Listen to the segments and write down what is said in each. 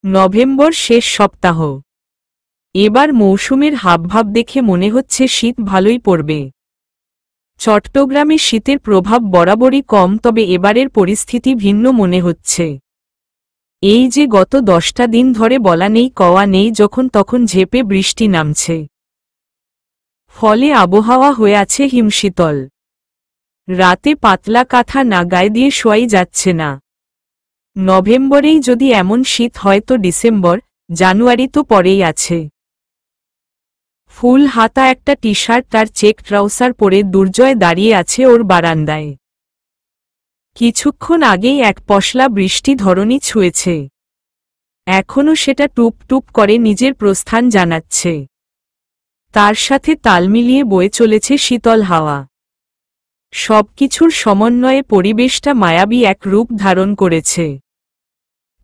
November শেষ সপ্তাহ। এবার মৌসুমের হাবভাব দেখে মনে হচ্ছে শীত ভালোই পড়বে। চট্টগ্রামে শীতের প্রভাব বরাবরই কম, তবে এবারের পরিস্থিতি ভিন্ন মনে হচ্ছে। এই যে গত 10টা দিন ধরে বলা নেই কওয়া নেই, যখন তখন ঝেঁপে বৃষ্টি নামছে, ফলে আবহাওয়া হয়ে আছে হিমশীতল। রাতে পাতলা কাঁথা না গায়ে দিয়ে শোয়াই যাচ্ছে না। নভেম্বরেই যদি এমন শীত হয় তো ডিসেম্বর, জানুয়ারি তো পরেই আছে। ফুল হাতা একটা টি শার্ট আর চেক ট্রাউসার পরে দুর্জয় দাঁড়িয়ে আছে ওর বারান্দায়। কিছুক্ষণ আগেই এক পশলা বৃষ্টি ধরণী ছুঁয়েছে, এখনও সেটা টুপ টুপ করে নিজের প্রস্থান জানাচ্ছে। তার সাথে তাল মিলিয়ে বয়ে চলেছে শীতল হাওয়া। সবকিছুর সমন্বয়ে পরিবেশটা মায়াবী এক রূপ ধারণ করেছে।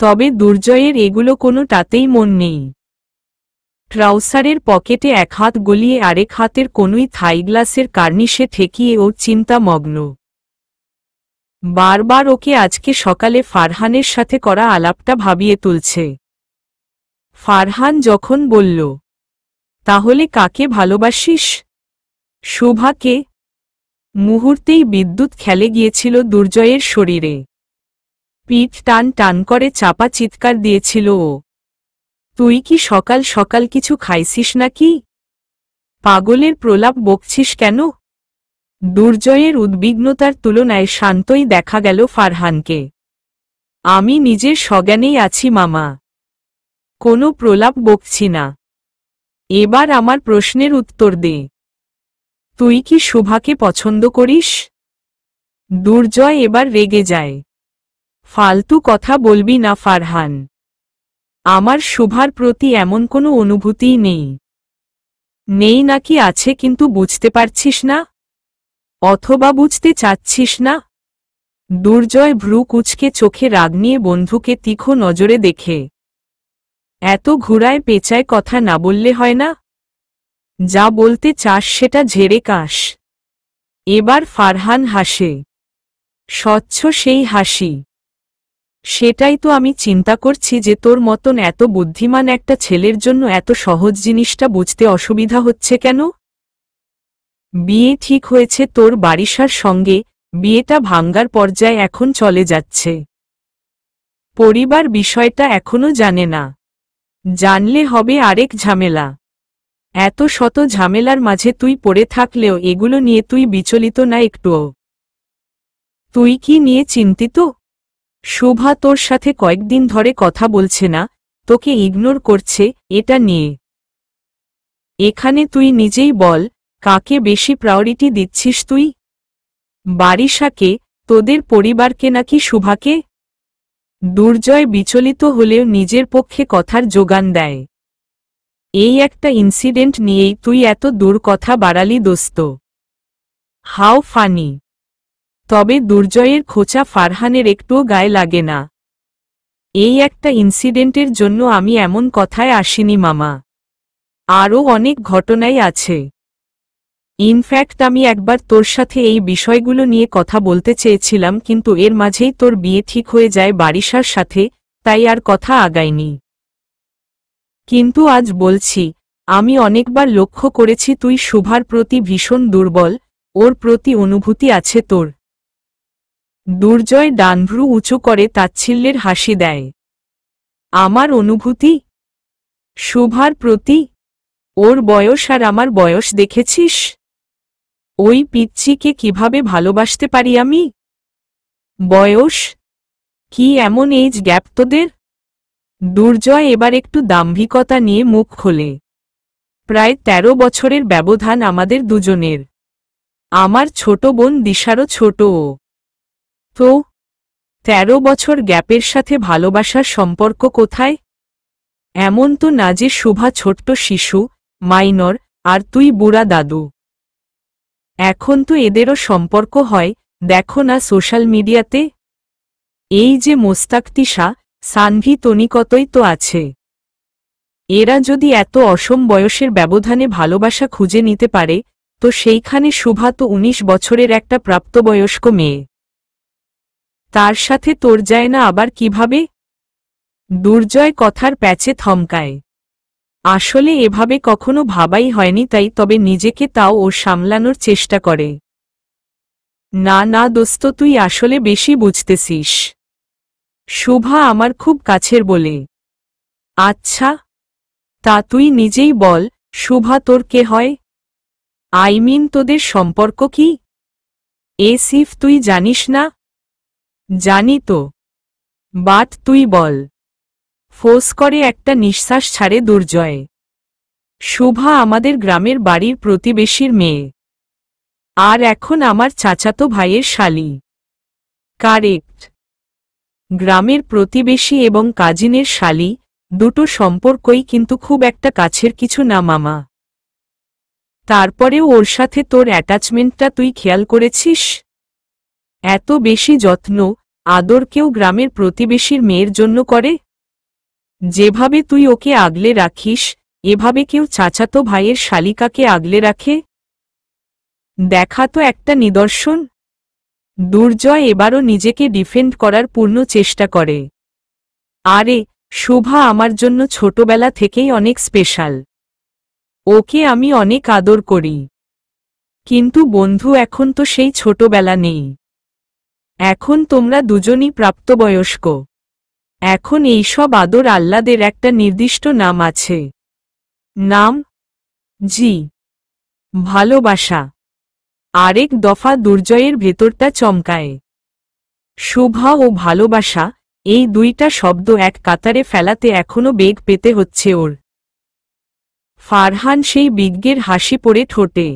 তবে দুর্জয়ের এগুলো কোনোটাতেই মন নেই। ট্রাউসারের পকেটে এক হাত গলিয়ে আরেক হাতের কোনোই থাই গ্লাসের কার্নিশে ঠেকিয়ে ও চিন্তামগ্ন। বারবার ওকে আজকে সকালে ফারহানের সাথে করা আলাপটা ভাবিয়ে তুলছে। ফারহান যখন বলল, তাহলে কাকে ভালোবাসিস? শুভাকে। মুহূর্তেই বিদ্যুৎ খেলে গিয়েছিল দুর্জয়ের শরীরে। পিঠ টান টান করে চাপা চিৎকার দিয়েছিল ও। তুই কি সকাল সকাল কিছু খাইছিস নাকি? পাগলের প্রলাপ বকছিস কেন? দুর্জয়ের উদ্বিগ্নতার তুলনায় শান্তই দেখা গেল ফারহানকে। আমি নিজের সজ্ঞানেই আছি মামা, কোনো প্রলাপ বকছি না। এবার আমার প্রশ্নের উত্তর দে, তুই কি শুভাকে পছন্দ করিস? দুর্জয় এবার রেগে যায়। ফালতু কথা বলবি না ফারহান, আমার শুভার প্রতি এমন কোনো অনুভূতিই নেই। নেই নাকি আছে কিন্তু বুঝতে পারছিস না? অথবা বুঝতে চাচ্ছিস না? দুর্জয় ভ্রু কুঁচকে চোখে রাগ নিয়ে বন্ধুকে তীক্ষ্ণ নজরে দেখে। এত ঘুরায় পেঁচায় কথা না বললে হয় না? যা বলতে চাস সেটা ঝেড়ে কাশ। এবার ফারহান হাসে, স্বচ্ছ সেই হাসি। সেটাই তো আমি চিন্তা করছি যে তোর মতন এত বুদ্ধিমান একটা ছেলের জন্য এত সহজ জিনিসটা বুঝতে অসুবিধা হচ্ছে কেন? বিয়ে ঠিক হয়েছে তোর বারিশার সঙ্গে, বিয়েটা ভাঙ্গার পর্যায়ে এখন চলে যাচ্ছে। পরিবার বিষয়টা এখনো জানে না, জানলে হবে আরেক ঝামেলা। এত শত ঝামেলার মাঝে তুই পড়ে থাকলেও এগুলো নিয়ে তুই বিচলিত না একটুও? তুই কি নিয়ে চিন্তিত? শুভা তোর সাথে কয়েকদিন ধরে কথা বলছে না, তোকে ইগনোর করছে, এটা নিয়ে। এখানে তুই নিজেই বল, কাকে বেশি প্রায়োরিটি দিচ্ছিস তুই? বারিশাকে, তোদের পরিবারকে নাকি শুভাকে? দুর্জয় বিচলিত হলেও নিজের পক্ষে কথার যোগান দেয়। এই একটা ইনসিডেন্ট নিয়েই তুই এত দূর কথা বাড়ালি দোস্ত। How funny. তবে দুর্জয়ের খোঁচা ফারহানের একটুও গায়ে লাগে না। এই একটা ইনসিডেন্টের জন্য আমি এমন কথায় আসিনি মামা, আরও অনেক ঘটনাই আছে। ইনফ্যাক্ট আমি একবার তোর সাথে এই বিষয়গুলো নিয়ে কথা বলতে চেয়েছিলাম, কিন্তু এর মাঝেই তোর বিয়ে ঠিক হয়ে যায় বারিশার সাথে, তাই আর কথা আগায়নি। কিন্তু আজ বলছি, আমি অনেকবার লক্ষ্য করেছি তুই শুভার প্রতি ভীষণ দুর্বল, ওর প্রতি অনুভূতি আছে তোর। দুর্জয় ডানভ্রু উঁচু করে তাচ্ছিল্যের হাসি দেয়। আমার অনুভূতি? শুভার প্রতি? ওর বয়স আর আমার বয়স দেখেছিস? ওই পিচ্চিকে কিভাবে ভালোবাসতে পারি আমি? বয়স কি এমন এজ গ্যাপ তোদের? দুর্জয় এবার একটু দাম্ভিকতা নিয়ে মুখ খোলে। প্রায় 13 বছরের ব্যবধান আমাদের দুজনের। আমার ছোট বোন দিশারও ছোট ও। তো 13 বছর গ্যাপের সাথে ভালোবাসার সম্পর্ক কোথায়? এমন তো না যে শুভা ছোট্ট শিশু, মাইনর, আর তুই বুড়া দাদু। এখন তো এদেরও সম্পর্ক হয়, দেখো না সোশ্যাল মিডিয়াতে। এই যে মোস্তাক, তিশা, সানভি, তনিকতই তো আছে। এরা যদি এত অসম বয়সের ব্যবধানে ভালোবাসা খুঁজে নিতে পারে, তো সেইখানে শুভা তো 19 বছরের একটা প্রাপ্তবয়স্ক মেয়ে। তার সাথে তোর যায় না আবার কিভাবে? দুর্জয় কথার প্যাচে থমকায়। আসলে এভাবে কখনো ভাবাই হয়নি, তাই তবে নিজেকে তাও ও সামলানোর চেষ্টা করে। না না দোস্ত, তুই আসলে বেশি বুঝতেছিস। শুভা আমার খুব কাছের বলে। আচ্ছা, তা তুই নিজেই বল, শুভা তোর কে হয়? তোদের সম্পর্ক কি? সিফ, তুই জানিস না? জানি তো, বাট তুই বল। ফোঁস করে একটা নিঃশ্বাস ছাড়ে দুর্জয়। শুভা আমাদের গ্রামের বাড়ির প্রতিবেশীর মেয়ে, আর এখন আমার চাচাতো ভাইয়ের শালী। কারেক্ট। গ্রামের প্রতিবেশী এবং কাজিনের শালী, দুটো সম্পর্কই কিন্তু খুব একটা কাছের কিছু না মামা। তারপরেও ওর সাথে তোর অ্যাটাচমেন্টটা তুই খেয়াল করেছিস? এত বেশি যত্ন আদর কেউ গ্রামের প্রতিবেশীর মেয়ের জন্য করে? যেভাবে তুই ওকে আগলে রাখিস, এভাবে কেউ চাচাতো ভাইয়ের শালিকাকে আগলে রাখে? দেখা তো একটা নিদর্শন। দুর্জয় এবারও নিজেকে ডিফেন্ড করার পূর্ণ চেষ্টা করে। আরে, শুভা আমার জন্য ছোটবেলা থেকেই অনেক স্পেশাল। ওকে আমি অনেক আদর করি। কিন্তু বন্ধু, এখন তো সেই ছোটবেলা নেই। এখন তোমরা দুজনই প্রাপ্তবয়স্ক। এখন এইসব আদর আহ্লাদের একটা নির্দিষ্ট নাম আছে। নাম? জি, ভালোবাসা। আরেক দফা দুর্জয়ের ভেতরটা চমকায়। শুভা ও ভালোবাসা, এই দুইটা শব্দ এক কাতারে ফেলাতে এখনো বেগ পেতে হচ্ছে ওর। ফারহান সেই বিজ্ঞের হাসি পড়ে ঠোঁটে।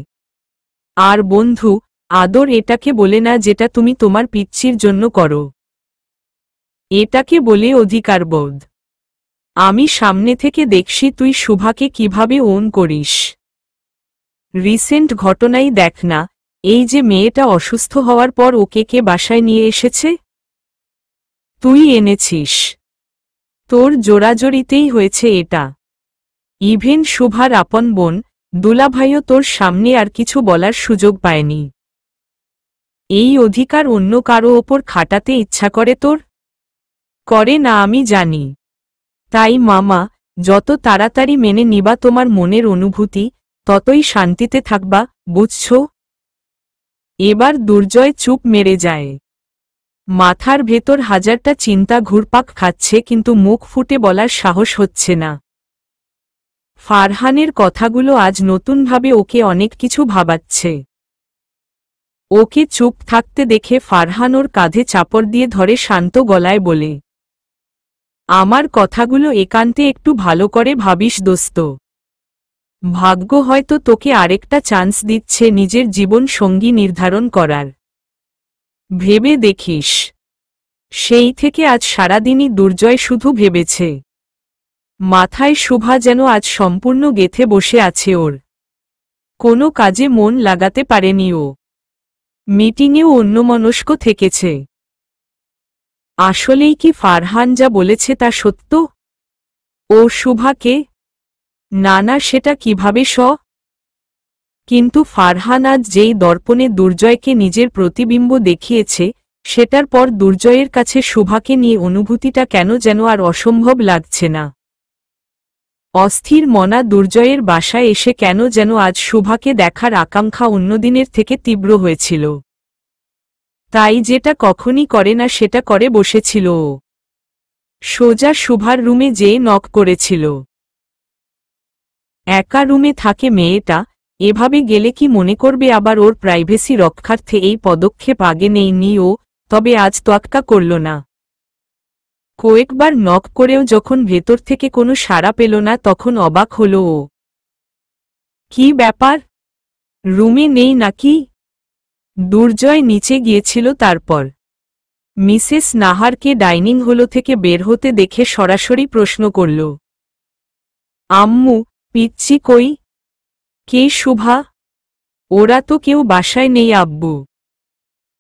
আর বন্ধু, আদর এটাকে বলে না যেটা তুমি তোমার পিচ্চির জন্য করো। এটাকে বলে অধিকারবোধ। আমি সামনে থেকে দেখছি তুই শুভাকে কিভাবে ওন করিস। রিসেন্ট ঘটনাই দেখ না, এই যে মেয়েটা অসুস্থ হওয়ার পর ওকে কে বাসায় নিয়ে এসেছে? তুই এনেছিস। তোর জোরাজোরিতেই হয়েছে এটা। ইভেন শুভার আপন বোন, দুলাভাইও তোর সামনে আর কিছু বলার সুযোগ পায়নি। এই অধিকার অন্য কারো ওপর খাটাতে ইচ্ছা করে তোর? করে না, আমি জানি। তাই মামা, যত তাড়াতাড়ি মেনে নিবা তোমার মনের অনুভূতি, ততই শান্তিতে থাকবা, বুঝছ? এবার দুর্জয় চুপ মেরে যায়। মাথার ভেতর হাজারটা চিন্তা ঘুরপাক খাচ্ছে, কিন্তু মুখ ফুটে বলার সাহস হচ্ছে না। ফারহানের কথাগুলো আজ নতুনভাবে ওকে অনেক কিছু ভাবাচ্ছে। ওকে চুপ থাকতে দেখে ফারহান ওর কাঁধে চাপড় দিয়ে ধরে শান্ত গলায় বলে, আমার কথাগুলো একান্তে একটু ভালো করে ভাবিস দোস্ত। ভাগ্য হয়তো তোকে আরেকটা চান্স দিচ্ছে নিজের জীবন সঙ্গী নির্ধারণ করার। ভেবে দেখিস। সেই থেকে আজ সারাদিনই দুর্জয় শুধু ভেবেছে। মাথায় শুভা যেন আজ সম্পূর্ণ গেথে বসে আছে ওর। কোনো কাজে মন লাগাতে পারেনি ও। মিটিংয়েও অন্যমনস্ক থেকেছে। আসলেই কি ফারহান যা বলেছে তা সত্য? ও শুভাকে? না না, সেটা কিভাবে কিন্তু ফারহান আজ যেই দর্পণে দুর্জয়কে নিজের প্রতিবিম্ব দেখিয়েছে, সেটার পর দুর্জয়ের কাছে শুভাকে নিয়ে অনুভূতিটা কেন যেন আর অসম্ভব লাগছে না। অস্থির মনা দুর্জয়ের বাসায় এসে কেন যেন আজ শুভাকে দেখার আকাঙ্ক্ষা অন্যদিনের থেকে তীব্র হয়েছিল। তাই যেটা কখনই করে না সেটা করে বসেছিল ও। সোজা শুভার রুমে যেয়ে নক করেছিল। একা রুমে থাকে মেয়েটা, এভাবে গেলে কি মনে করবে আবার ওর প্রাইভেসি রক্ষার্থে এই পদক্ষেপ আগে নেয়নি ও, তবে আজ তোয়াক্কা করল না। কয়েকবার নক করেও যখন ভেতর থেকে কোনো সাড়া পেল না তখন অবাক হল ও। কি ব্যাপার? রুমে নেই নাকি? দুর্জয় নিচে গিয়েছিল, তারপর মিসেস নাহারকে ডাইনিং হল থেকে বের হতে দেখে সরাসরি প্রশ্ন করল, আম্মু, পিচ্চি কই? কে শুভা? ওরা তো কেউ বাসায় নেই আব্বু।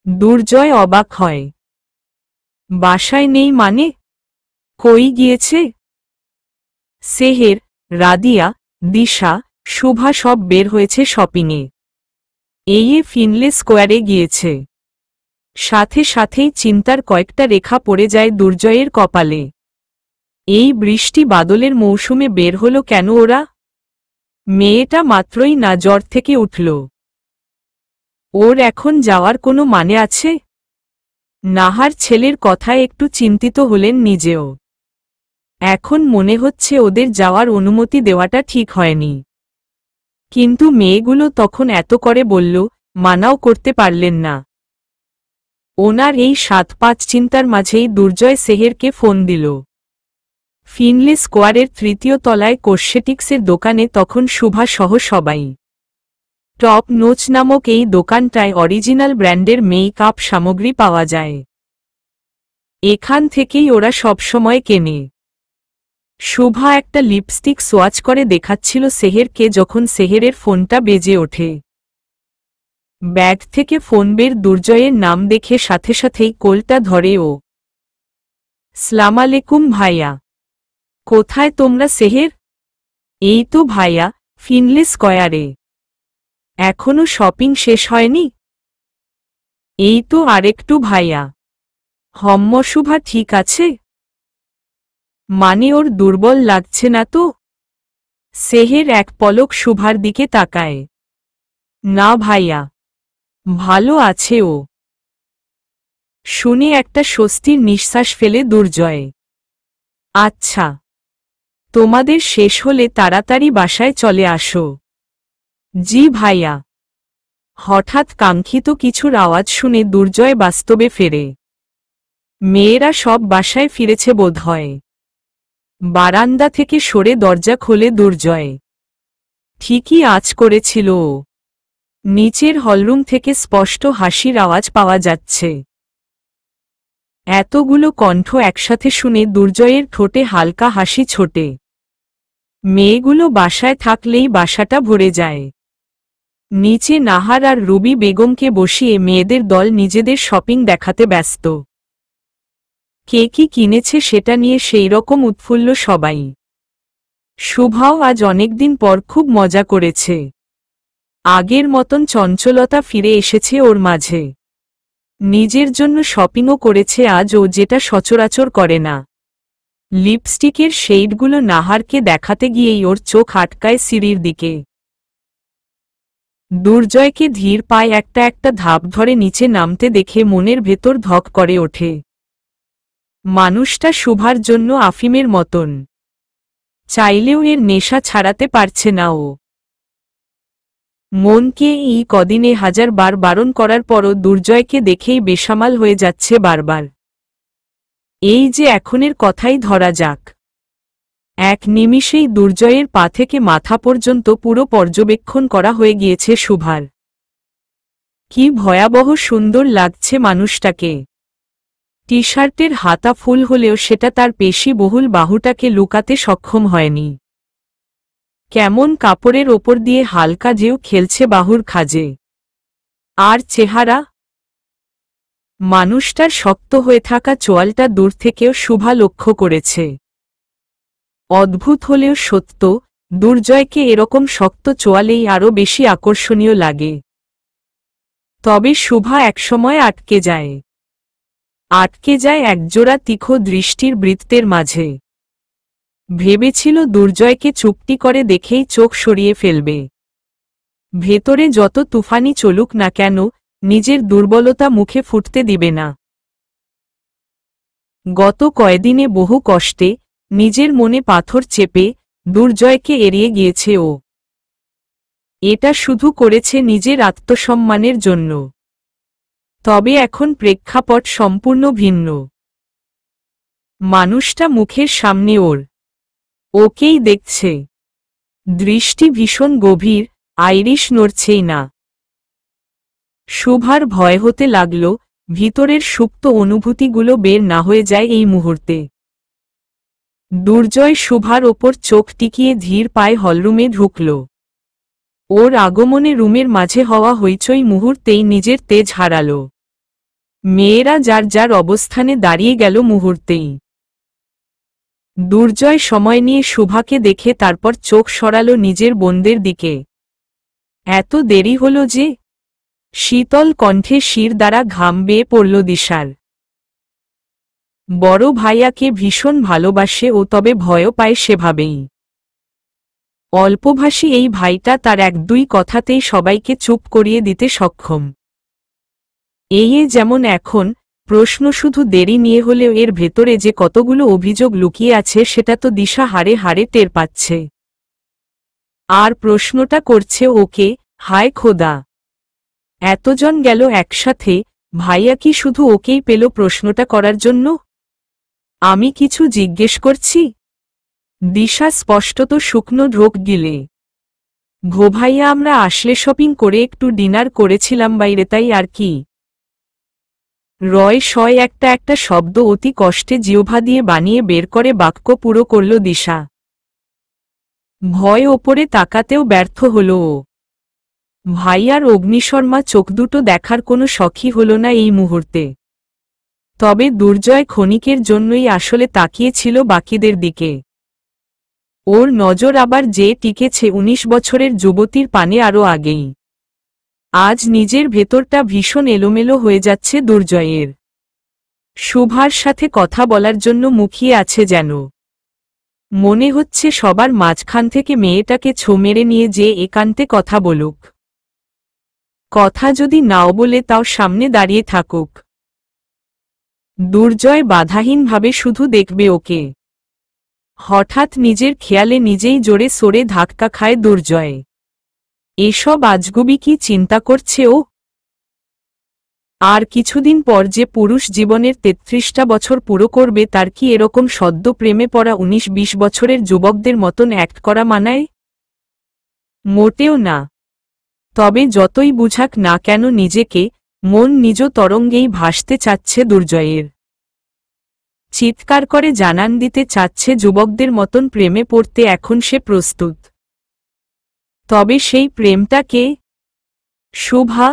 দুর্জয় অবাক হয়। বাসায় নেই মানে? কই গিয়েছে? সেহের, রাদিয়া, দিশা, শুভা সব বের হয়েছে শপিংয়ে। ফিনলে স্কোয়ারে গিয়েছে। সাথে সাথেই চিন্তার কয়েকটা রেখা পড়ে যায় দুর্জয়ের কপালে। এই বৃষ্টি বাদলের মৌসুমে বের হলো কেন ওরা? মেয়েটা মাত্রই না জ্বর থেকে উঠল। ওর এখন যাওয়ার কোনো মানে আছে? নাহার ছেলের কথায় একটু চিন্তিত হলেন নিজেও। এখন মনে হচ্ছে ওদের যাওয়ার অনুমতি দেওয়াটা ঠিক হয়নি। কিন্তু মেয়েগুলো তখন এত করে বলল, মানাও করতে পারলেন না। ওনার এই ৭-৫ চিন্তার মাঝেই দুর্জয় সেহেরকে ফোন দিল। ফিনলে স্কোয়ারের ৩য় তলায় কসমেটিক্সের দোকানে তখন শুভা সহ সবাই। টপ নোচ নামক এই দোকানটায় অরিজিনাল ব্র্যান্ডের মেকআপ সামগ্রী পাওয়া যায়। এখান থেকেই ওরা সবসময় কেনে। শুভা একটা লিপস্টিক সোয়াচ করে দেখাচ্ছিল সেহেরকে যখন সেহেরের ফোনটা বেজে ওঠে। ব্যাগ থেকে ফোন বের দুর্জয়ের নাম দেখে সাথে সাথেই কোলটা ধরে ও। সালাম আলাইকুম ভাইয়া। কোথায় তোমরা সেহের? এই তো ভাইয়া, ফিনলে স্কয়ারে। এখনো শপিং শেষ হয়নি? এই তো আরেকটু ভাইয়া। শুভা ঠিক আছে? মানে ওর দুর্বল লাগছে না তো? সেহের এক পলক শুভার দিকে তাকায়। না ভাইয়া, ভালো আছে ও। শুনে একটা স্বস্তির নিঃশ্বাস ফেলে দুর্জয়। আচ্ছা, তোমাদের শেষ হলে তাড়াতাড়ি বাসায় চলে আসো। জি ভাইয়া। হঠাৎ কাঙ্ক্ষিত কিছুর আওয়াজ শুনে দুর্জয় বাস্তবে ফেরে। মেয়েরা সব বাসায় ফিরেছে বোধহয়। বারান্দা থেকে সরে দরজা খোলে দুর্জয়। ঠিকই আঁচ করেছিল ও। নিচের হলরুম থেকে স্পষ্ট হাসির আওয়াজ পাওয়া যাচ্ছে। এতগুলো কণ্ঠ একসাথে শুনে দুর্জয়ের ঠোঁটে হালকা হাসি ছোটে। মেয়েগুলো বাসায় থাকলেই বাসাটা ভরে যায়। নিচে নাহার আর রুবি বেগমকে বসিয়ে মেয়েদের দল নিজেদের শপিং দেখাতে ব্যস্ত। কে কি কিনেছে সেটা নিয়ে সেই রকম উৎফুল্ল সবাই। শুভাও আজ অনেকদিন পর খুব মজা করেছে। আগের মতন চঞ্চলতা ফিরে এসেছে ওর মাঝে। নিজের জন্য শপিংও করেছে আজ ও, যেটা সচরাচর করে না। লিপস্টিকের শেডগুলো নাহারকে দেখাতে গিয়েই ওর চোখ আটকায় সিঁড়ির দিকে। দুর্জয়কে ধীর পায়ে একটা একটা ধাপ ধরে নিচে নামতে দেখে মনের ভেতর ধক করে ওঠে। মানুষটা শুভার জন্য আফিমের মতন। চাইলেও এর নেশা ছাড়াতে পারছে না ও। মনকে এই কদিনে ১০০০ বার বারণ করার পরও দুর্জয়কে দেখেই বেসামাল হয়ে যাচ্ছে বারবার। এই যে এখনের কথাই ধরা যাক। এক নিমিষেই দুর্জয়ের পা থেকে মাথা পর্যন্ত পুরো পর্যবেক্ষণ করা হয়ে গিয়েছে শুভার। কি ভয়াবহ সুন্দর লাগছে মানুষটাকে। টি শার্টের হাতা ফুল হলেও সেটা তার পেশিবহুল বাহুটাকে লুকাতে সক্ষম হয়নি। কেমন কাপড়ের ওপর দিয়ে হালকা ঢেউ খেলছে বাহুর খাজে। আর চেহারা? মানুষটার শক্ত হয়ে থাকা চোয়ালটা দূর থেকেও শুভা লক্ষ্য করেছে। অদ্ভুত হলেও সত্য, দুর্জয়কে এরকম শক্ত চোয়ালেই আরও বেশি আকর্ষণীয় লাগে। তবে শুভা একসময় আটকে যায়। আটকে যায় একজোড়া তীক্ষ্ণ দৃষ্টির বৃত্তের মাঝে। ভেবেছিল দুর্জয়কে চুপটি করে দেখেই চোখ সরিয়ে ফেলবে। ভেতরে যত তুফানি চলুক না কেন, নিজের দুর্বলতা মুখে ফুটতে দিবে না। গত কয়দিনে বহু কষ্টে, নিজের মনে পাথর চেপে, দুর্জয়কে এড়িয়ে গিয়েছে ও। এটা শুধু করেছে নিজের আত্মসম্মানের জন্য। তবে এখন প্রেক্ষাপট সম্পূর্ণ ভিন্ন। মানুষটা মুখের সামনে ওর। ওকেই দেখছে। দৃষ্টি ভীষণ গভীর, আইরিশ নড়ছেই না। শুভার ভয় হতে লাগল, ভিতরের সুপ্ত অনুভূতিগুলো বের না হয়ে যায় এই মুহূর্তে। দুর্জয় শুভার ওপর চোখ টিকিয়ে ধীর পায়ে হলরুমে ঢুকল। ওর আগমনে রুমের মাঝে হওয়া হইচই মুহূর্তেই নিজের তেজ হারাল। মেয়েরা যার যার অবস্থানে দাঁড়িয়ে গেল মুহূর্তেই। দুর্জয় সময় নিয়ে শুভাকে দেখে তারপর চোখ সরাল নিজের বোনদের দিকে। এত দেরি হল যে? শীতল কণ্ঠে শির দ্বারা ঘাম বেয়ে পড়ল দিশার। বড় ভাইয়াকে ভীষণ ভালোবাসে ও তবে ভয়ও পায় সেভাবেই। অল্পভাষী এই ভাইটা তার এক দুই কথাতেই সবাইকে চুপ করিয়ে দিতে সক্ষম। এই যেমন এখন, প্রশ্ন শুধু দেরি নিয়ে হলেও এর ভেতরে যে কতগুলো অভিযোগ লুকিয়ে আছে সেটা তো দিশা হাড়ে হাড়ে টের পাচ্ছে। আর প্রশ্নটা করছে ওকে, হায় খোদা, এতজন গেল একসাথে, ভাইয়া কি শুধু ওকেই পেল প্রশ্নটা করার জন্য? আমি কিছু জিজ্ঞেস করছি? দিশা স্পষ্টত শুকনো ঢোক গিলে। ভাইয়া আমরা আসলে শপিং করে একটু ডিনার করেছিলাম বাইরে, তাই আর কি। রয় শয় একটা শব্দ অতি কষ্টে জিহ্বা দিয়ে বানিয়ে বের করে বাক্য পুরো করল দিশা। ভয় ওপরে তাকাতেও ব্যর্থ হল ও। ভাইয়ার অগ্নিশর্মা চোখ দুটো দেখার কোনো শখই হল না এই মুহূর্তে। তবে দুর্জয় ক্ষণিকের জন্যই আসলে তাকিয়েছিল বাকিদের দিকে। ওর নজর আবার যে টিকেছে ১৯ বছরের যুবতীর পানে আরও আগেই। আজ নিজের ভেতরটা ভীষণ এলোমেলো হয়ে যাচ্ছে দুর্জয়ের। শুভার সাথে কথা বলার জন্য মুখিয়ে আছে যেন। মনে হচ্ছে সবার মাঝখান থেকে মেয়েটাকে ছো মেরে নিয়ে যে একান্তে কথা বলুক। কথা যদি নাও বলে তাও সামনে দাঁড়িয়ে থাকুক। দুর্জয় বাধাহীনভাবে শুধু দেখবে ওকে। হঠাৎ নিজের খেয়ালে নিজেই জোরে সরে ধাক্কা খায় দুর্জয়। এসব আজগুবি কি চিন্তা করছে ও? আর কিছুদিন পর যে পুরুষ জীবনের ৩৩টা বছর পুরো করবে তার কি এরকম সদ্য প্রেমে পড়া ১৯-২০ বছরের যুবকদের মতন অ্যাক্ট করা মানায়? মোটেও না। তবে যতই বুঝাক না কেন নিজেকে, মন নিজ তরঙ্গেই ভাসতে চাচ্ছে দুর্জয়ের। চিৎকার করে জানান দিতে চাচ্ছে যুবকদের মতন প্রেমে পড়তে এখন সে প্রস্তুত। তবে সেই প্রেমটা কে? শুভা।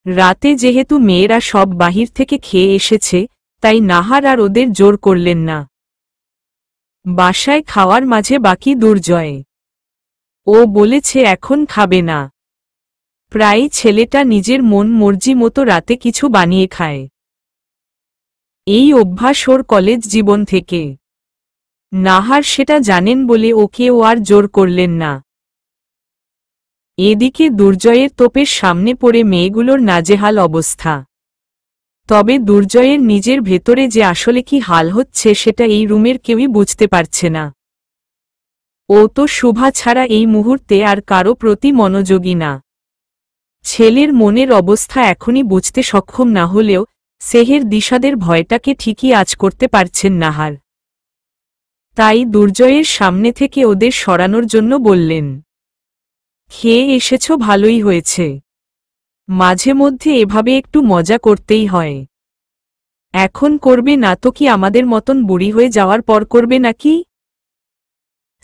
রাতে যেহেতু মেয়েরা সব বাহির থেকে খেয়ে এসেছে, তাই নাহার আর ওদের জোর করলেন না। বাসায় খাওয়ার মাঝে বাকি দুর্জয়। ও বলেছে এখন খাবে না। প্রায় ছেলেটা নিজের মন মর্জি মতো রাতে কিছু বানিয়ে খায়। এই অভ্যাস ওর কলেজ জীবন থেকে। নাহার সেটা জানেন বলে ওকে ও আর জোর করলেন না। এদিকে দুর্জয়ের তোপের সামনে পড়ে মেয়েগুলোর নাজেহাল অবস্থা। তবে দুর্জয়ের নিজের ভেতরে যে আসলে কি হাল হচ্ছে সেটা এই রুমের কেউই বুঝতে পারছে না। ও তো শুভা ছাড়া এই মুহূর্তে আর কারো প্রতি মনোযোগী না। ছেলের মনের অবস্থা এখনই বুঝতে সক্ষম না হলেও সেহের দিশাদের ভয়টাকে ঠিকই আঁচ করতে পারছেন নাহার। তাই দুর্জয়ের সামনে থেকে ওদের সরানোর জন্য বললেন, খেয়ে এসেছ ভালোই হয়েছে। মাঝে মধ্যে এভাবে একটু মজা করতেই হয়। এখন করবে না তো কি আমাদের মতন বুড়ি হয়ে যাওয়ার পর করবে নাকি?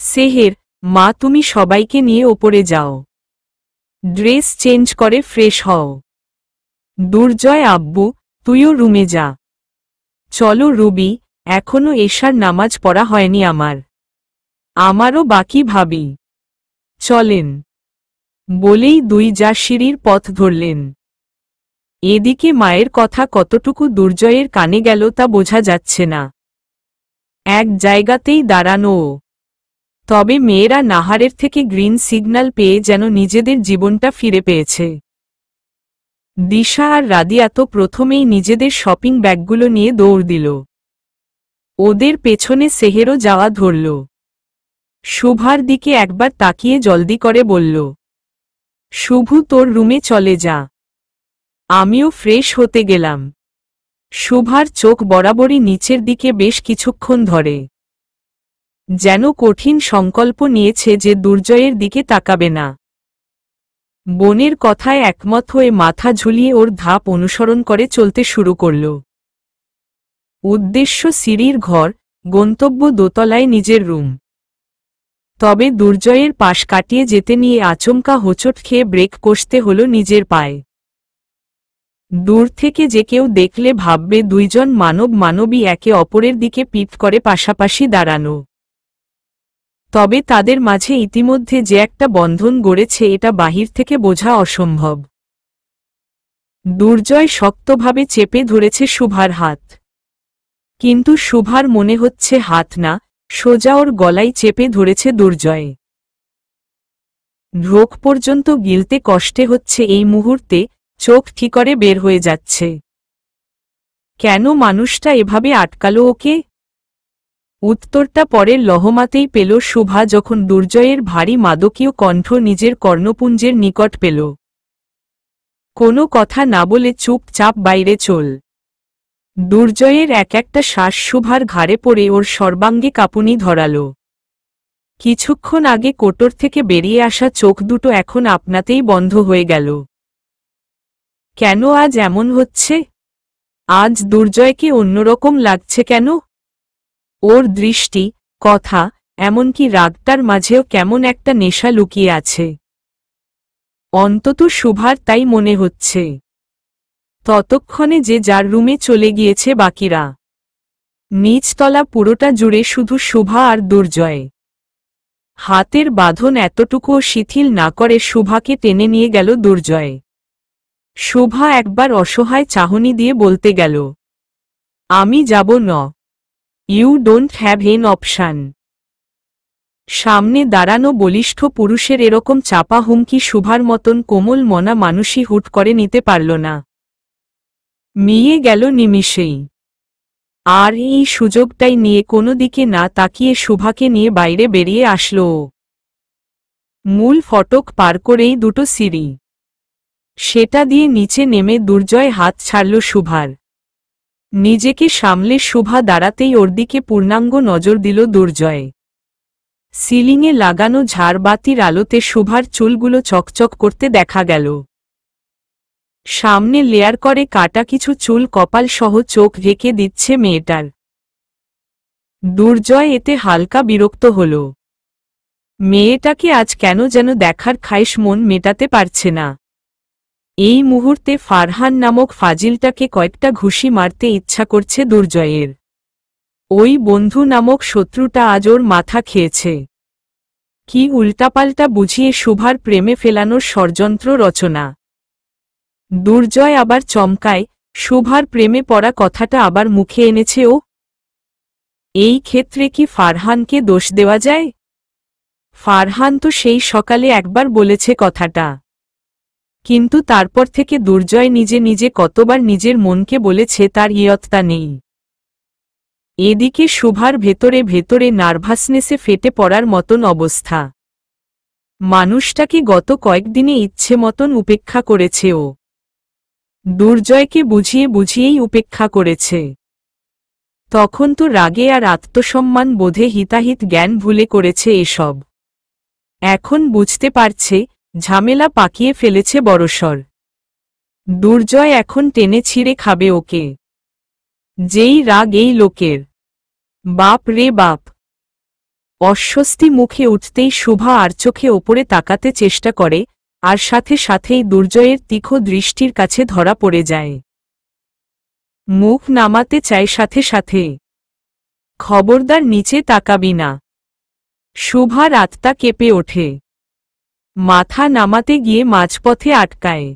সেহের, মা তুমি সবাইকে নিয়ে ওপরে যাও। ড্রেস চেঞ্জ করে ফ্রেশ হও। দুর্জয় আব্বু, তুইও রুমে যা। চলো রুবি, এখনো এশার নামাজ পড়া হয়নি আমারও বাকি ভাবি। চলেন। বলেই দুই যা সিঁড়ির পথ ধরলেন। এদিকে মায়ের কথা কতটুকু দুর্জয়ের কানে গেল তা বোঝা যাচ্ছে না। এক জায়গাতেই দাঁড়ানো। তবে মেয়েরা নাহারের থেকে গ্রিন সিগন্যাল পেয়ে যেন নিজেদের জীবনটা ফিরে পেয়েছে। দিশা আর রাদিয়া তো প্রথমেই নিজেদের শপিং ব্যাগগুলো নিয়ে দৌড় দিল। ওদের পেছনে সেহেরও যাওয়া ধরল। শুভার দিকে একবার তাকিয়ে জলদি করে বলল, শুভু তোর রুমে চলে যা। আমিও ফ্রেশ হতে গেলাম। শুভার চোখ বরাবরই নিচের দিকে বেশ কিছুক্ষণ ধরে। যেন কঠিন সংকল্প নিয়েছে যে দুর্জয়ের দিকে তাকাবে না। বোনের কথায় একমত হয়ে মাথা ঝুলিয়ে ওর ধাপ অনুসরণ করে চলতে শুরু করল। উদ্দেশ্য সিঁড়ির ঘর, গন্তব্য দোতলায় নিজের রুম। তবে দুর্জয়ের পাশ কাটিয়ে যেতে নিয়ে আচমকা হোঁচট খেয়ে ব্রেক কষতে হল নিজের পায়ে। দূর থেকে যে কেউ দেখলে ভাববে দুইজন মানবী একে অপরের দিকে পিঠ করে পাশাপাশি দাঁড়ানো। তবে তাদের মাঝে ইতিমধ্যে যে একটা বন্ধন গড়েছে এটা বাহির থেকে বোঝা অসম্ভব। দুর্জয় শক্তভাবে চেপে ধরেছে শুভার হাত। কিন্তু শুভার মনে হচ্ছে হাত না, সোজা ওর গলায় চেপে ধরেছে দুর্জয়। ঢোক পর্যন্ত গিলতে কষ্টে হচ্ছে এই মুহূর্তে, চোখ ঠিকরে বের হয়ে যাচ্ছে। কেন মানুষটা এভাবে আটকালো ওকে? উত্তরটা পরের লহমাতেই পেল শুভা, যখন দুর্জয়ের ভারী মাদকীয় কণ্ঠ নিজের কর্ণপুঞ্জের নিকট পেল। কোনো কথা না বলে চুপচাপ বাইরে চল। দুর্জয়ের এক একটা শ্বাস শুভার ঘাড়ে পড়ে ওর সর্বাঙ্গে কাঁপুনি ধরাল। কিছুক্ষণ আগে কোটর থেকে বেরিয়ে আসা চোখ দুটো এখন আপনাতেই বন্ধ হয়ে গেল। কেন আজ এমন হচ্ছে? আজ দুর্জয়কে অন্যরকম লাগছে কেন? ওর দৃষ্টি, কথা, এমনকি রাগটার মাঝেও কেমন একটা নেশা লুকিয়ে আছে। অন্তত শুভার তাই মনে হচ্ছে। ততক্ষণে যে যার রুমে চলে গিয়েছে বাকিরা। নিচতলা পুরোটা জুড়ে শুধু শুভা আর দুর্জয়। হাতের বাঁধন এতটুকুও শিথিল না করে শুভাকে টেনে নিয়ে গেল দুর্জয়। শুভা একবার অসহায় চাহনি দিয়ে বলতে গেল, আমি যাব না। You don't have an option. সামনে দাঁড়ানো বলিষ্ঠ পুরুষের এরকম চাপা হুমকি শুভার মতন কোমল মনা মানুষই হুট করে নিতে পারল না। মিয়ে গেল নিমিষেই। আর এই সুযোগটাই নিয়ে কোনো দিকে না তাকিয়ে শুভাকে নিয়ে বাইরে বেরিয়ে আসল ও। মূল ফটক পার করেই দুটো সিঁড়ি। সেটা দিয়ে নিচে নেমে দুর্জয় হাত ছাড়ল শুভার। নিজেকে সামলে শুভা দাঁড়াতেই ওর দিকে পূর্ণাঙ্গ নজর দিল দুর্জয়। সিলিংয়ে লাগানো ঝাড়বাতির আলোতে শুভার চুলগুলো চকচক করতে দেখা গেল। সামনে লেয়ার করে কাটা কিছু চুল কপাল সহ চোখ ঢেকে দিচ্ছে মেয়েটার। দুর্জয় এতে হালকা বিরক্ত হল। মেয়েটাকে আজ কেন যেন দেখার খাইশ মন মেটাতে পারছে না। এই মুহূর্তে ফারহান নামক ফাজিলটাকে কয়েকটা ঘুষি মারতে ইচ্ছা করছে দুর্জয়ের। ওই বন্ধু নামক শত্রুটা আজ ওর মাথা খেয়েছে। কি উল্টাপাল্টা বুঝিয়ে শুভার প্রেমে ফেলানোর ষড়যন্ত্র রচনা। দুর্জয় আবার চমকায়, শুভার প্রেমে পড়া কথাটা আবার মুখে এনেছে ও। এই ক্ষেত্রে কি ফারহানকে দোষ দেওয়া যায়? ফারহান তো সেই সকালে একবার বলেছে কথাটা। কিন্তু তারপর থেকে দুর্জয় নিজে নিজে কতবার নিজের মনকে বলেছে তার ইয়ত্তা নেই। এদিকে শুভার ভেতরে ভেতরে নার্ভাসনেসে ফেটে পড়ার মতন অবস্থা। মানুষটাকে গত কয়েকদিনে ইচ্ছে মতন উপেক্ষা করেছে ও। দুর্জয়কে বুঝিয়ে বুঝিয়েই উপেক্ষা করেছে। তখন তো রাগে আর আত্মসম্মান বোধে হিতাহিত জ্ঞান ভুলে করেছে এসব। এখন বুঝতে পারছে ঝামেলা পাকিয়ে ফেলেছে বড়সড়। দুর্জয় এখন টেনে ছিঁড়ে খাবে ওকে। যেই রাগ এই লোকের! বাপ রে বাপ! অস্বস্তি মুখে উঠতেই শুভা আর চোখে ওপরে তাকাতে চেষ্টা করে, আর সাথে সাথেই দুর্জয়ের তীক্ষ্ণ দৃষ্টির কাছে ধরা পড়ে যায়। মুখ নামাতে চায় সাথে সাথে। খবরদার নিচে তাকাবি না। শুভার আত্মা কেঁপে ওঠে। মাথা নামাতে গিয়ে মাঝপথে আটকায়।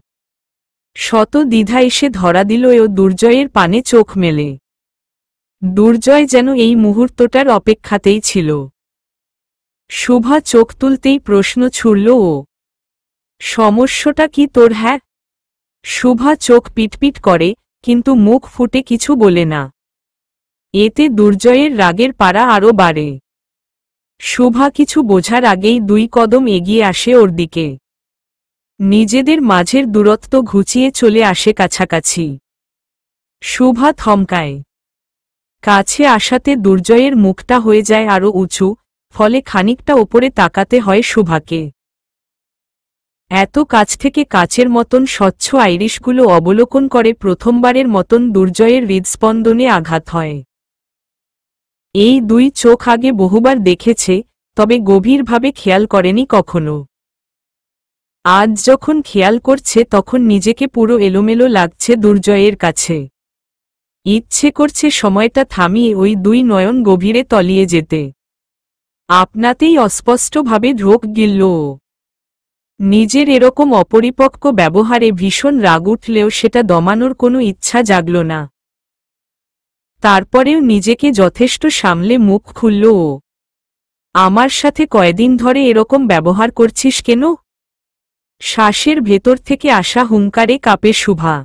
শত দ্বিধা এসে ধরা দিল ও দুর্জয়ের পানে চোখ মেলে। দুর্জয় যেন এই মুহূর্তটার অপেক্ষাতেই ছিল। শুভা চোখ তুলতেই প্রশ্ন ছুড়ল ও, সমস্যাটা কি তোর? হ্যাঁ। শুভা চোখ পিটপিট করে, কিন্তু মুখ ফুটে কিছু বলে না। এতে দুর্জয়ের রাগের পারা আরও বাড়ে। শুভা কিছু বোঝার আগেই 2 কদম এগিয়ে আসে ওর দিকে। নিজেদের মাঝের দূরত্ব ঘুচিয়ে চলে আসে কাছাকাছি। শুভা থমকায়। কাছে আসাতে দুর্জয়ের মুখটা হয়ে যায় আরও উঁচু, ফলে খানিকটা ওপরে তাকাতে হয় শুভাকে। এত কাছ থেকে কাচের মতন স্বচ্ছ আইরিশগুলো অবলোকন করে প্রথমবারের মতন দুর্জয়ের হৃদস্পন্দনে আঘাত হয়। এই 2 চোখ আগে বহুবার দেখেছে, তবে গভীরভাবে খেয়াল করেনি কখনো। আজ যখন খেয়াল করছে তখন নিজেকে পুরো এলোমেলো লাগছে দুর্জয়ের কাছে। ইচ্ছে করছে সময়টা থামিয়ে ওই 2 নয়ন গভীরে তলিয়ে যেতে। আপনাতেই অস্পষ্টভাবে ঢোক গিলল ও। নিজের এরকম অপরিপক্ক ব্যবহারে ভীষণ রাগ উঠলেও সেটা দমানোর কোনো ইচ্ছা জাগল না। তারপরেও নিজেকে যথেষ্ট সামলে মুখ খুলল ও। আমার সাথে কয়দিন ধরে এরকম ব্যবহার করছিস কেন? শ্বাসের ভেতর থেকে আসা হুঙ্কারে কাঁপে শুভা।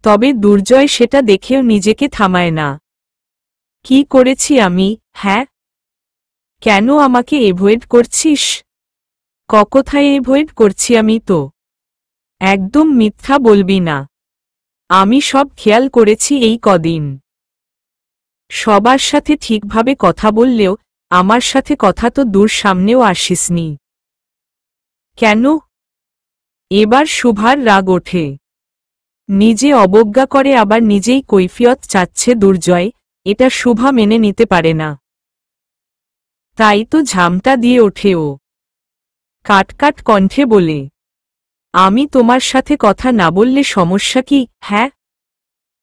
তবে দুর্জয় সেটা দেখেও নিজেকে থামায় না। কি করেছি আমি? হ্যাঁ, কেন আমাকে এভয়েড করছিস? কোথায় এভয়েড করছি আমি? তো একদম মিথ্যা বলবি না। আমি সব খেয়াল করেছি এই কদিন। সবার সাথে ঠিকভাবে কথা বললেও আমার সাথে কথা তো দূর সামনেও আসিসনি। কেন? এবার শুভার রাগ ওঠে। নিজে অবজ্ঞা করে আবার নিজেই কৈফিয়ত চাচ্ছে দুর্জয়, এটা শুভা মেনে নিতে পারে না। তাই তো ঝামটা দিয়ে ওঠে ও। কাটকাট কণ্ঠে বলে, আমি তোমার সাথে কথা না বললে সমস্যা কি? হ্যাঁ,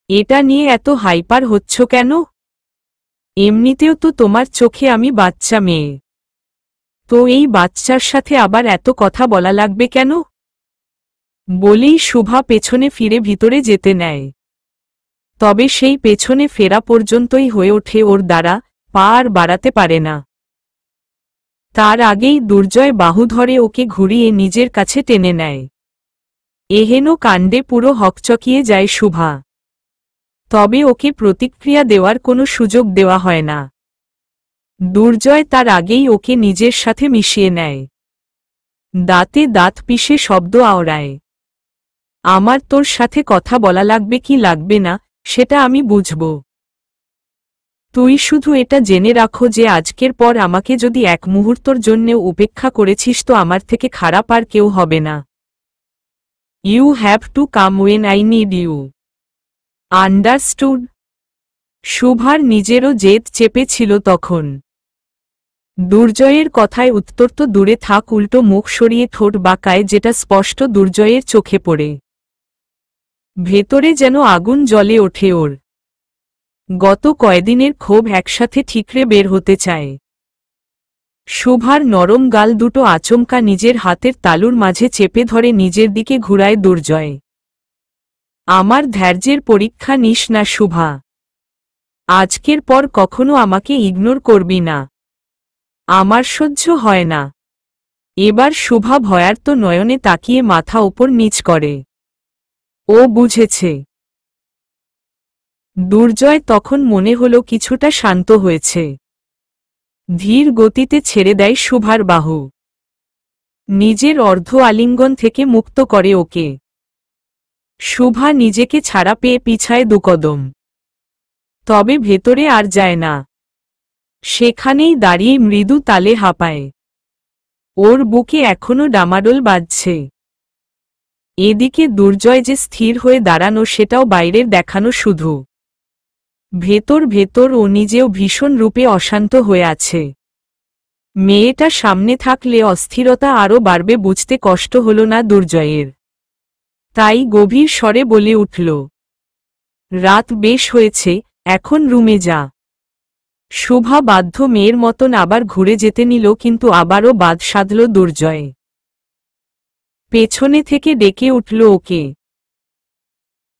এটা নিয়ে এত হাইপার হচ্ছ কেন? এমনিতেও তো তোমার চোখে আমি বাচ্চা মেয়ে। তো এই বাচ্চার সাথে আবার এত কথা বলা লাগবে কেন? বলেই শুভা পেছনে ফিরে ভিতরে যেতে নেয়। তবে সেই পেছনে ফেরা পর্যন্তই হয়ে ওঠে ওর দ্বারা, পা আর বাড়াতে পারে না। তার আগেই দুর্জয় বাহু ধরে ওকে ঘুরিয়ে নিজের কাছে টেনে নেয়। এহেন কাণ্ডে পুরো হকচকিয়ে যায় শুভা। তবে ওকে প্রতিক্রিয়া দেওয়ার কোনো সুযোগ দেওয়া হয় না। দুর্জয় তার আগেই ওকে নিজের সাথে মিশিয়ে নেয়। দাঁতে দাঁত পিষে শব্দ আওড়ায়। আমার তোর সাথে কথা বলা লাগবে কি লাগবে না, সেটা আমি বুঝব। তুই শুধু এটা জেনে রাখো যে আজকের পর আমাকে যদি এক মুহূর্তর জন্যেও উপেক্ষা করেছিস তো আমার থেকে খারাপ আর কেউ হবে না। You have to come when I need you. Understood? শুভার নিজেরও জেদ চেপে ছিল তখন। দুর্জয়ের কথায় উত্তর তো দূরে থাক, উল্টো মুখ সরিয়ে ঠোঁট বাঁকায়, যেটা স্পষ্ট দুর্জয়ের চোখে পড়ে। ভেতরে যেন আগুন জ্বলে ওঠে ওর। গত কয়দিনের ক্ষোভ একসাথে ঠিকরে বের হতে চায়। শুভার নরম গাল দুটো আচমকা নিজের হাতের তালুর মাঝে চেপে ধরে নিজের দিকে ঘুরায় দুর্জয়। আমার ধৈর্যের পরীক্ষা নিস না শুভা। আজকের পর কখনো আমাকে ইগনোর করবি না। আমার সহ্য হয় না। এবার শুভা ভয়ার্ত নয়নে তাকিয়ে মাথা উপর নিচ করে। ও বুঝেছে। দুর্জয় তখন মনে হলো কিছুটা শান্ত হয়েছে। ধীর গতিতে ছেড়ে দেয় শুভার বাহু। নিজের অর্ধ আলিঙ্গন থেকে মুক্ত করে ওকে। শুভা নিজেকে ছাড়া পেয়ে পিছায় দুকদম। তবে ভেতরে আর যায় না। সেখানেই দাঁড়িয়ে মৃদু তালে হাঁপায়। ওর বুকে এখনো ডামাডোল বাজছে। এদিকে দুর্জয় যে স্থির হয়ে দাঁড়ানো সেটাও বাইরের দেখানো শুধু। ভেতর ভেতর ও নিজেও ভীষণ রূপে অশান্ত হয়ে আছে। মেয়েটা সামনে থাকলে অস্থিরতা আরও বাড়বে বুঝতে কষ্ট হল না দুর্জয়ের। তাই গভীর স্বরে বলে উঠল, রাত বেশ হয়েছে, এখন রুমে যা। শুভা বাধ্য মেয়ের মতন আবার ঘুরে যেতে নিল, কিন্তু আবারও বাদ সাধল দুর্জয়। পেছনে থেকে ডেকে উঠল ওকে,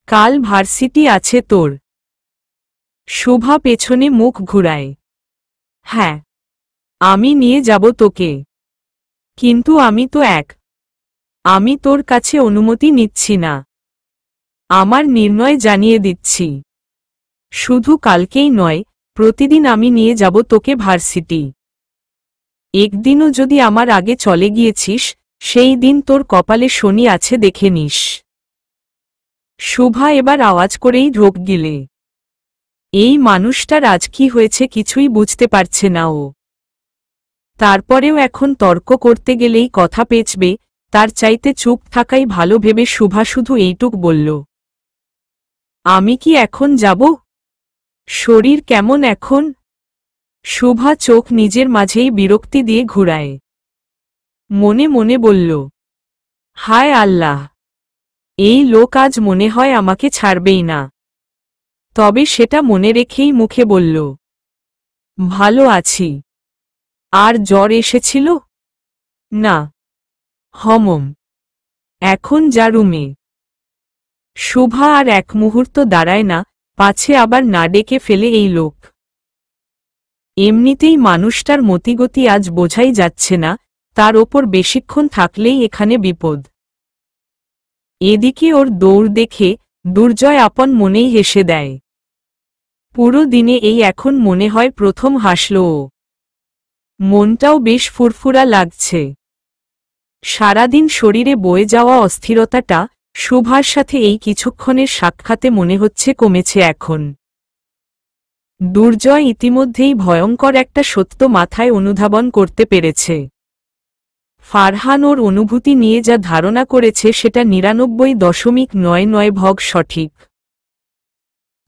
কাল ভার্সিটি আছে তোর। শুভা পেছনে মুখ ঘুরায়। হ্যাঁ, আমি নিয়ে যাব তোকে। কিন্তু আমি তো আমি তোর কাছে অনুমতি নিচ্ছি না। আমার নির্ণয় জানিয়ে দিচ্ছি। শুধু কালকেই নয়, প্রতিদিন আমি নিয়ে যাব তোকে ভার্সিটি। একদিনও যদি আমার আগে চলে গিয়েছিস, সেই দিন তোর কপালে শনি আছে দেখে নিস। শুভা এবার আওয়াজ করেই ঢোক গিলে। এই মানুষটার আজ কি হয়েছে কিছুই বুঝতে পারছে না ও। তারপরেও এখন তর্ক করতে গেলেই কথা পেঁচবে, তার চাইতে চুপ থাকাই ভালো ভেবে শুভা শুধু এইটুক বলল, আমি কি এখন যাব? শরীর কেমন এখন? শুভা চোখ নিজের মাঝেই বিরক্তি দিয়ে ঘুরায়। মনে মনে বলল, হায় আল্লাহ, এই লোক আজ মনে হয় আমাকে ছাড়বেই না। তবে সেটা মনে রেখেই মুখে বলল, ভালো আছি। আর জ্বর এসেছিল? না। হমম। এখন যা রুমে। শুভা আর এক মুহূর্ত দাঁড়ায় না, পাছে আবার না ডেকে ফেলে এই লোক। এমনিতেই মানুষটার মতিগতি আজ বোঝাই যাচ্ছে না, তার ওপর বেশিক্ষণ থাকলেই এখানে বিপদ। এদিকে ওর দৌড় দেখে দুর্জয় আপন মনেই হেসে দেয়। পুরো দিনে এই এখন মনে হয় প্রথম হাসল ও। মনটাও বেশ ফুরফুরা লাগছে। সারাদিন শরীরে বয়ে যাওয়া অস্থিরতাটা শুভার সাথে এই কিছুক্ষণের সাক্ষাতে মনে হচ্ছে কমেছে এখন। দুর্জয় ইতিমধ্যেই ভয়ঙ্কর একটা সত্য মাথায় অনুধাবন করতে পেরেছে। ফারহান ওর অনুভূতি নিয়ে যা ধারণা করেছে সেটা 99.99% সঠিক।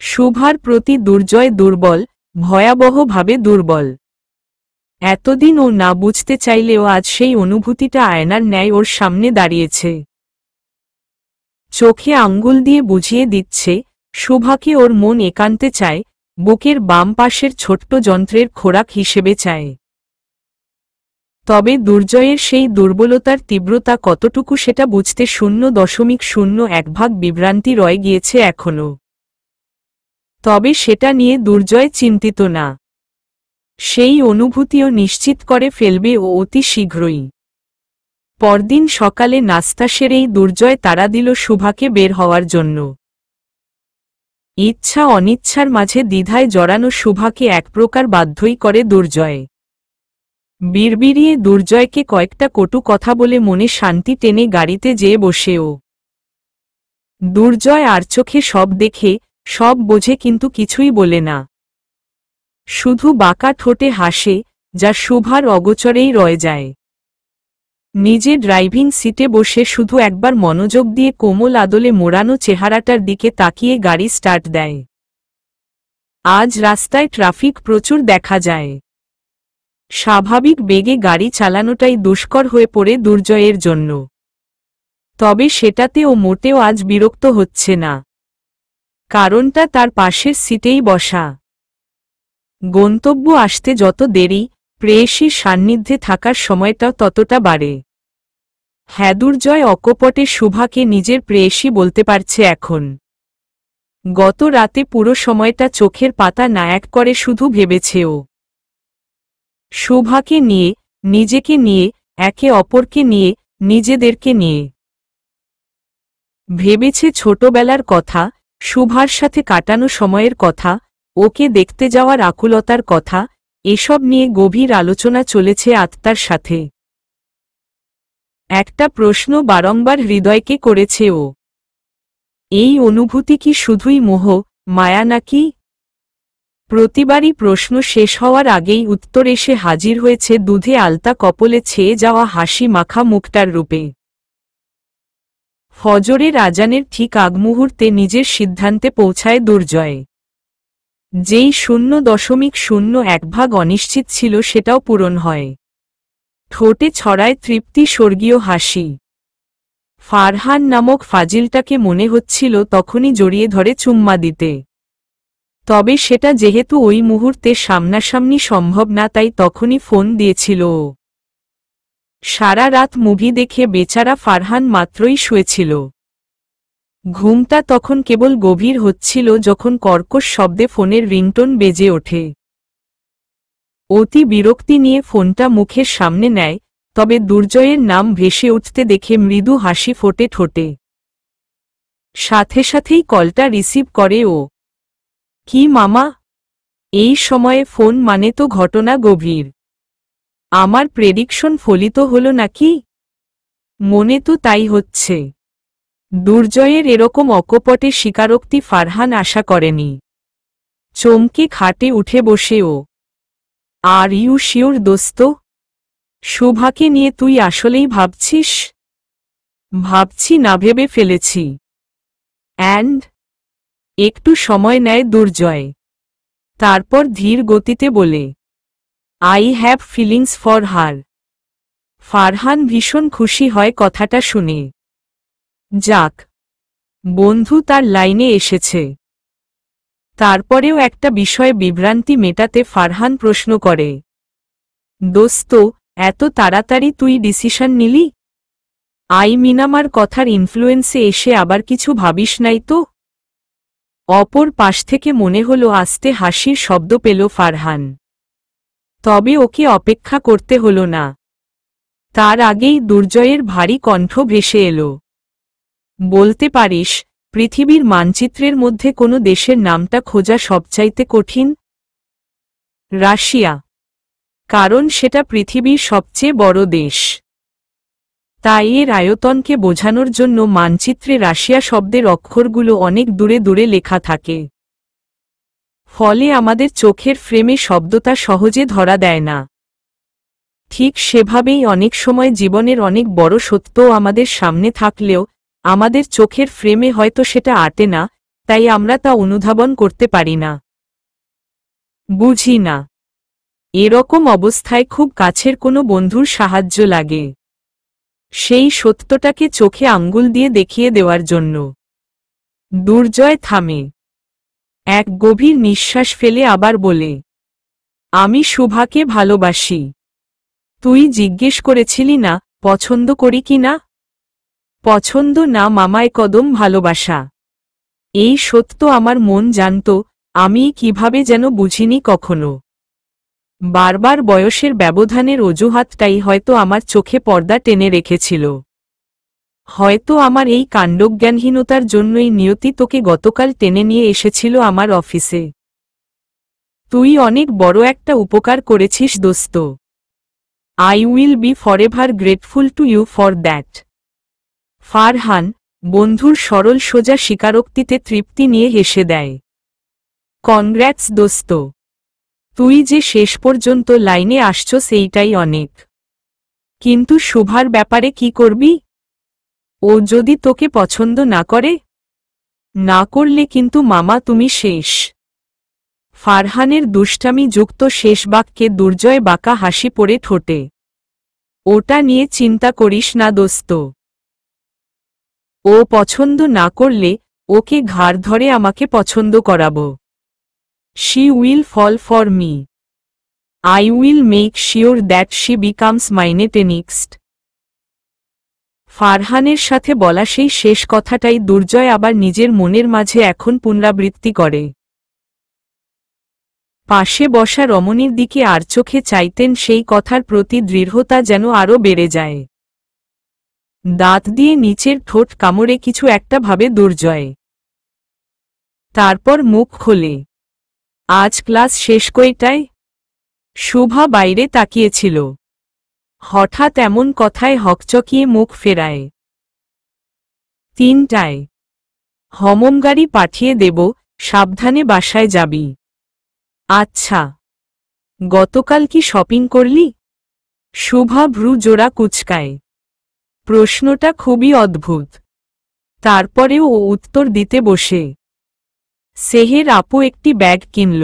শুভার প্রতি দুর্জয় দুর্বল, ভয়াবহভাবে দুর্বল। এতদিন ও না বুঝতে চাইলেও আজ সেই অনুভূতিটা আয়নার ন্যায় ওর সামনে দাঁড়িয়েছে। চোখে আঙ্গুল দিয়ে বুঝিয়ে দিচ্ছে শুভাকে ওর মন একান্তে চায়, বুকের বাম পাশের ছোট্ট যন্ত্রের খোরাক হিসেবে চায়। তবে দুর্জয়ের সেই দুর্বলতার তীব্রতা কতটুকু সেটা বুঝতে 0.01% বিভ্রান্তি রয়ে গিয়েছে এখনো। তবে সেটা নিয়ে দুর্জয় চিন্তিত না। সেই অনুভূতিও নিশ্চিত করে ফেলবে ও অতি শীঘ্রই। পরদিন সকালে নাস্তা সেরেই দুর্জয় তাড়া দিল শুভাকে বের হওয়ার জন্য। ইচ্ছা অনিচ্ছার মাঝে দ্বিধায় জড়ানো শুভাকে এক প্রকার বাধ্যই করে দুর্জয়। বিড়বিড়িয়ে দুর্জয়কে কয়েকটা কটু কথা বলে মনে শান্তি টেনে গাড়িতে যেয়ে বসেও। দুর্জয় আর চোখে সব দেখে, সব বোঝে কিন্তু কিছুই বলে না। শুধু বাঁকা ঠোঁটে হাসে, যা শুভার অগোচরেই রয়ে যায়। নিজে ড্রাইভিং সিটে বসে শুধু একবার মনোযোগ দিয়ে কোমল আদলে মোড়ানো চেহারাটার দিকে তাকিয়ে গাড়ি স্টার্ট দেয়। আজ রাস্তায় ট্রাফিক প্রচুর দেখা যায়। স্বাভাবিক বেগে গাড়ি চালানোটাই দুষ্কর হয়ে পড়ে দুর্জয়ের জন্য। তবে সেটাতে ও মোটেও আজ বিরক্ত হচ্ছে না। কারণটা তার পাশের সিটেই বসা। গন্তব্য আসতে যত দেরি, প্রেয়সীর সান্নিধ্যে থাকার সময়টাও ততটা বাড়ে। হ্যাঁ, দুর্জয় অকপটে শুভাকে নিজের প্রেয়সী বলতে পারছে এখন। গত রাতে পুরো সময়টা চোখের পাতা না এক করে শুধু ভেবেছে ও। শুভাকে নিয়ে, নিজেকে নিয়ে, একে অপরকে নিয়ে, নিজেদেরকে নিয়ে। ভেবেছে ছোটবেলার কথা, শুভার সাথে কাটানো সময়ের কথা, ওকে দেখতে যাওয়ার আকুলতার কথা, এসব নিয়ে গভীর আলোচনা চলেছে আত্মার সাথে। একটা প্রশ্ন বারংবার হৃদয়কে করেছে ও। এই অনুভূতি কি শুধুই মোহ, মায়া নাকি? প্রতিবারই প্রশ্ন শেষ হওয়ার আগেই উত্তর এসে হাজির হয়েছে দুধে আলতা কপলে ছেয়ে যাওয়া হাসি মাখা মুখটার রূপে। ফজরের আজানের ঠিক আগমুহূর্তে নিজের সিদ্ধান্তে পৌঁছায় দুর্জয়। যেই 0.01% অনিশ্চিত ছিল সেটাও পূরণ হয়। ঠোঁটে ছড়ায় তৃপ্তি, স্বর্গীয় হাসি। ফারহান নামক ফাজিলটাকে মনে হচ্ছিল তখনই জড়িয়ে ধরে চুম্মা দিতে। তবে সেটা যেহেতু ওই মুহূর্তে সামনাসামনি সম্ভব না, তাই তখনই ফোন দিয়েছিল ও। সারা রাত মুভি দেখে বেচারা ফারহান মাত্রই শুয়েছিল। ঘুমটা তখন কেবল গভীর হচ্ছিল যখন কর্কশ শব্দে ফোনের রিংটোন বেজে ওঠে। অতি বিরক্তি নিয়ে ফোনটা মুখের সামনে নেয়, তবে দুর্জয়ের নাম ভেসে উঠতে দেখে মৃদু হাসি ফোটে ঠোঁটে। সাথে সাথেই কলটা রিসিভ করে ও। কি মামা? এই সময়ে ফোন মানে তো ঘটনা গভীর। আমার প্রেডিকশন ফলিত হলো নাকি? মনে তো তাই হচ্ছে। দুর্জয়ের এরকম অকপটে স্বীকারোক্তি ফারহান আশা করেনি। চমকে খাটে উঠে বসে ও। আর ইউ শিওর দোস্ত? শুভাকে নিয়ে তুই আসলেই ভাবছিস? ভাবছি না, ভেবে ফেলেছি। অ্যান্ড? একটু সময় নেয় দুর্জয়। তারপর ধীর গতিতে বলে, I have feelings for her. Farhan ভীষণ খুশি হয় কথাটা শুনে। যাক, বন্ধু তার লাইনে এসেছে। তারপরেও একটা বিষয়ে বিভ্রান্তি মেটাতে ফারহান প্রশ্ন করে, দোস্ত, এত তাড়াতাড়ি তুই ডিসিশন নিলি? আমার কথার ইনফ্লুয়েন্সে এসে আবার কিছু ভাবিস নাই তো? অপর পাশ থেকে মনে হলো আস্তে হাসির শব্দ পেল ফারহান। তবে ওকে অপেক্ষা করতে হলো না। তার আগেই দুর্জয়ের ভারী কণ্ঠ ভেসে এলো। বলতে পারিস, পৃথিবীর মানচিত্রের মধ্যে কোনো দেশের নামটা খোঁজা সবচাইতে কঠিন? রাশিয়া। কারণ সেটা পৃথিবীর সবচেয়ে বড় দেশ। তাই এর আয়তনকে বোঝানোর জন্য মানচিত্রে রাশিয়া শব্দের অক্ষরগুলো অনেক দূরে দূরে লেখা থাকে। ফলে আমাদের চোখের ফ্রেমে শব্দটা সহজে ধরা দেয় না। ঠিক সেভাবেই অনেক সময় জীবনের অনেক বড় সত্যও আমাদের সামনে থাকলেও আমাদের চোখের ফ্রেমে হয়তো সেটা আটে না, তাই আমরা তা অনুধাবন করতে পারি না, বুঝি না। এরকম অবস্থায় খুব কাছের কোনো বন্ধুর সাহায্য লাগে, সেই সত্যটাকে চোখে আঙ্গুল দিয়ে দেখিয়ে দেওয়ার জন্য। দুর্জয় থামে, এক গভীর নিঃশ্বাস ফেলে আবার বলে, আমি শুভাকে ভালোবাসি। তুই জিজ্ঞেস করেছিলি না পছন্দ করি কি না? পছন্দ না মামায় কদম ভালোবাসা। এই সত্য আমার মন জানত, আমি কিভাবে যেন বুঝিনি কখনো। বারবার বয়সের ব্যবধানের অজুহাতটাই হয়তো আমার চোখে পর্দা টেনে রেখেছিল। হয়তো আমার এই কাণ্ডজ্ঞানহীনতার জন্যই নিয়তি তোকে গতকাল টেনে নিয়ে এসেছিল আমার অফিসে। তুই অনেক বড় একটা উপকার করেছিস দোস্ত। I will be forever grateful to you for that. Farhan বন্ধুর সরল সোজা স্বীকারোক্তিতে তৃপ্তি নিয়ে হেসে দেয়। কনগ্র্যাটস দোস্ত, তুই যে শেষ পর্যন্ত লাইনে আসছ সেইটাই অনেক। কিন্তু শুভার ব্যাপারে কি করবি? ও যদি তোকে পছন্দ না করে? না করলে কিন্তু মামা তুমি শেষ। ফারহানের দুষ্টামি যুক্ত শেষ বাক্যে দুর্জয় বাঁকা হাসি পড়ে ঠোঁটে। ওটা নিয়ে চিন্তা করিস না দোস্ত। ও পছন্দ না করলে ওকে ঘাড় ধরে আমাকে পছন্দ করাবো। She will fall for me. I will make sure that she becomes mine next. ফারহানের সাথে বলা সেই শেষ কথাটাই দুর্জয় আবার নিজের মনের মাঝে এখন পুনরাবৃত্তি করে। পাশে বসা রমণীর দিকে আর চোখে চাইতেন সেই কথার প্রতি দৃঢ়তা যেন আরও বেড়ে যায়। দাঁত দিয়ে নিচের ঠোঁট কামড়ে কিছু একটা ভাবে দুর্জয়। তারপর মুখ খোলে, আজ ক্লাস শেষ কয়টায়? শুভা বাইরে তাকিয়েছিল। হঠাৎ এমন কথায় হকচকিয়ে মুখ ফেরায়। 3টায়। হমমগাড়ি পাঠিয়ে দেব, সাবধানে বাসায় যাবি। আচ্ছা। গতকাল কি শপিং করলি? শুভা ভ্রু জোড়া কুচকায়। প্রশ্নটা খুবই অদ্ভুত। তারপরেও ও উত্তর দিতে বসে। সেহের আপু একটি ব্যাগ কিনল।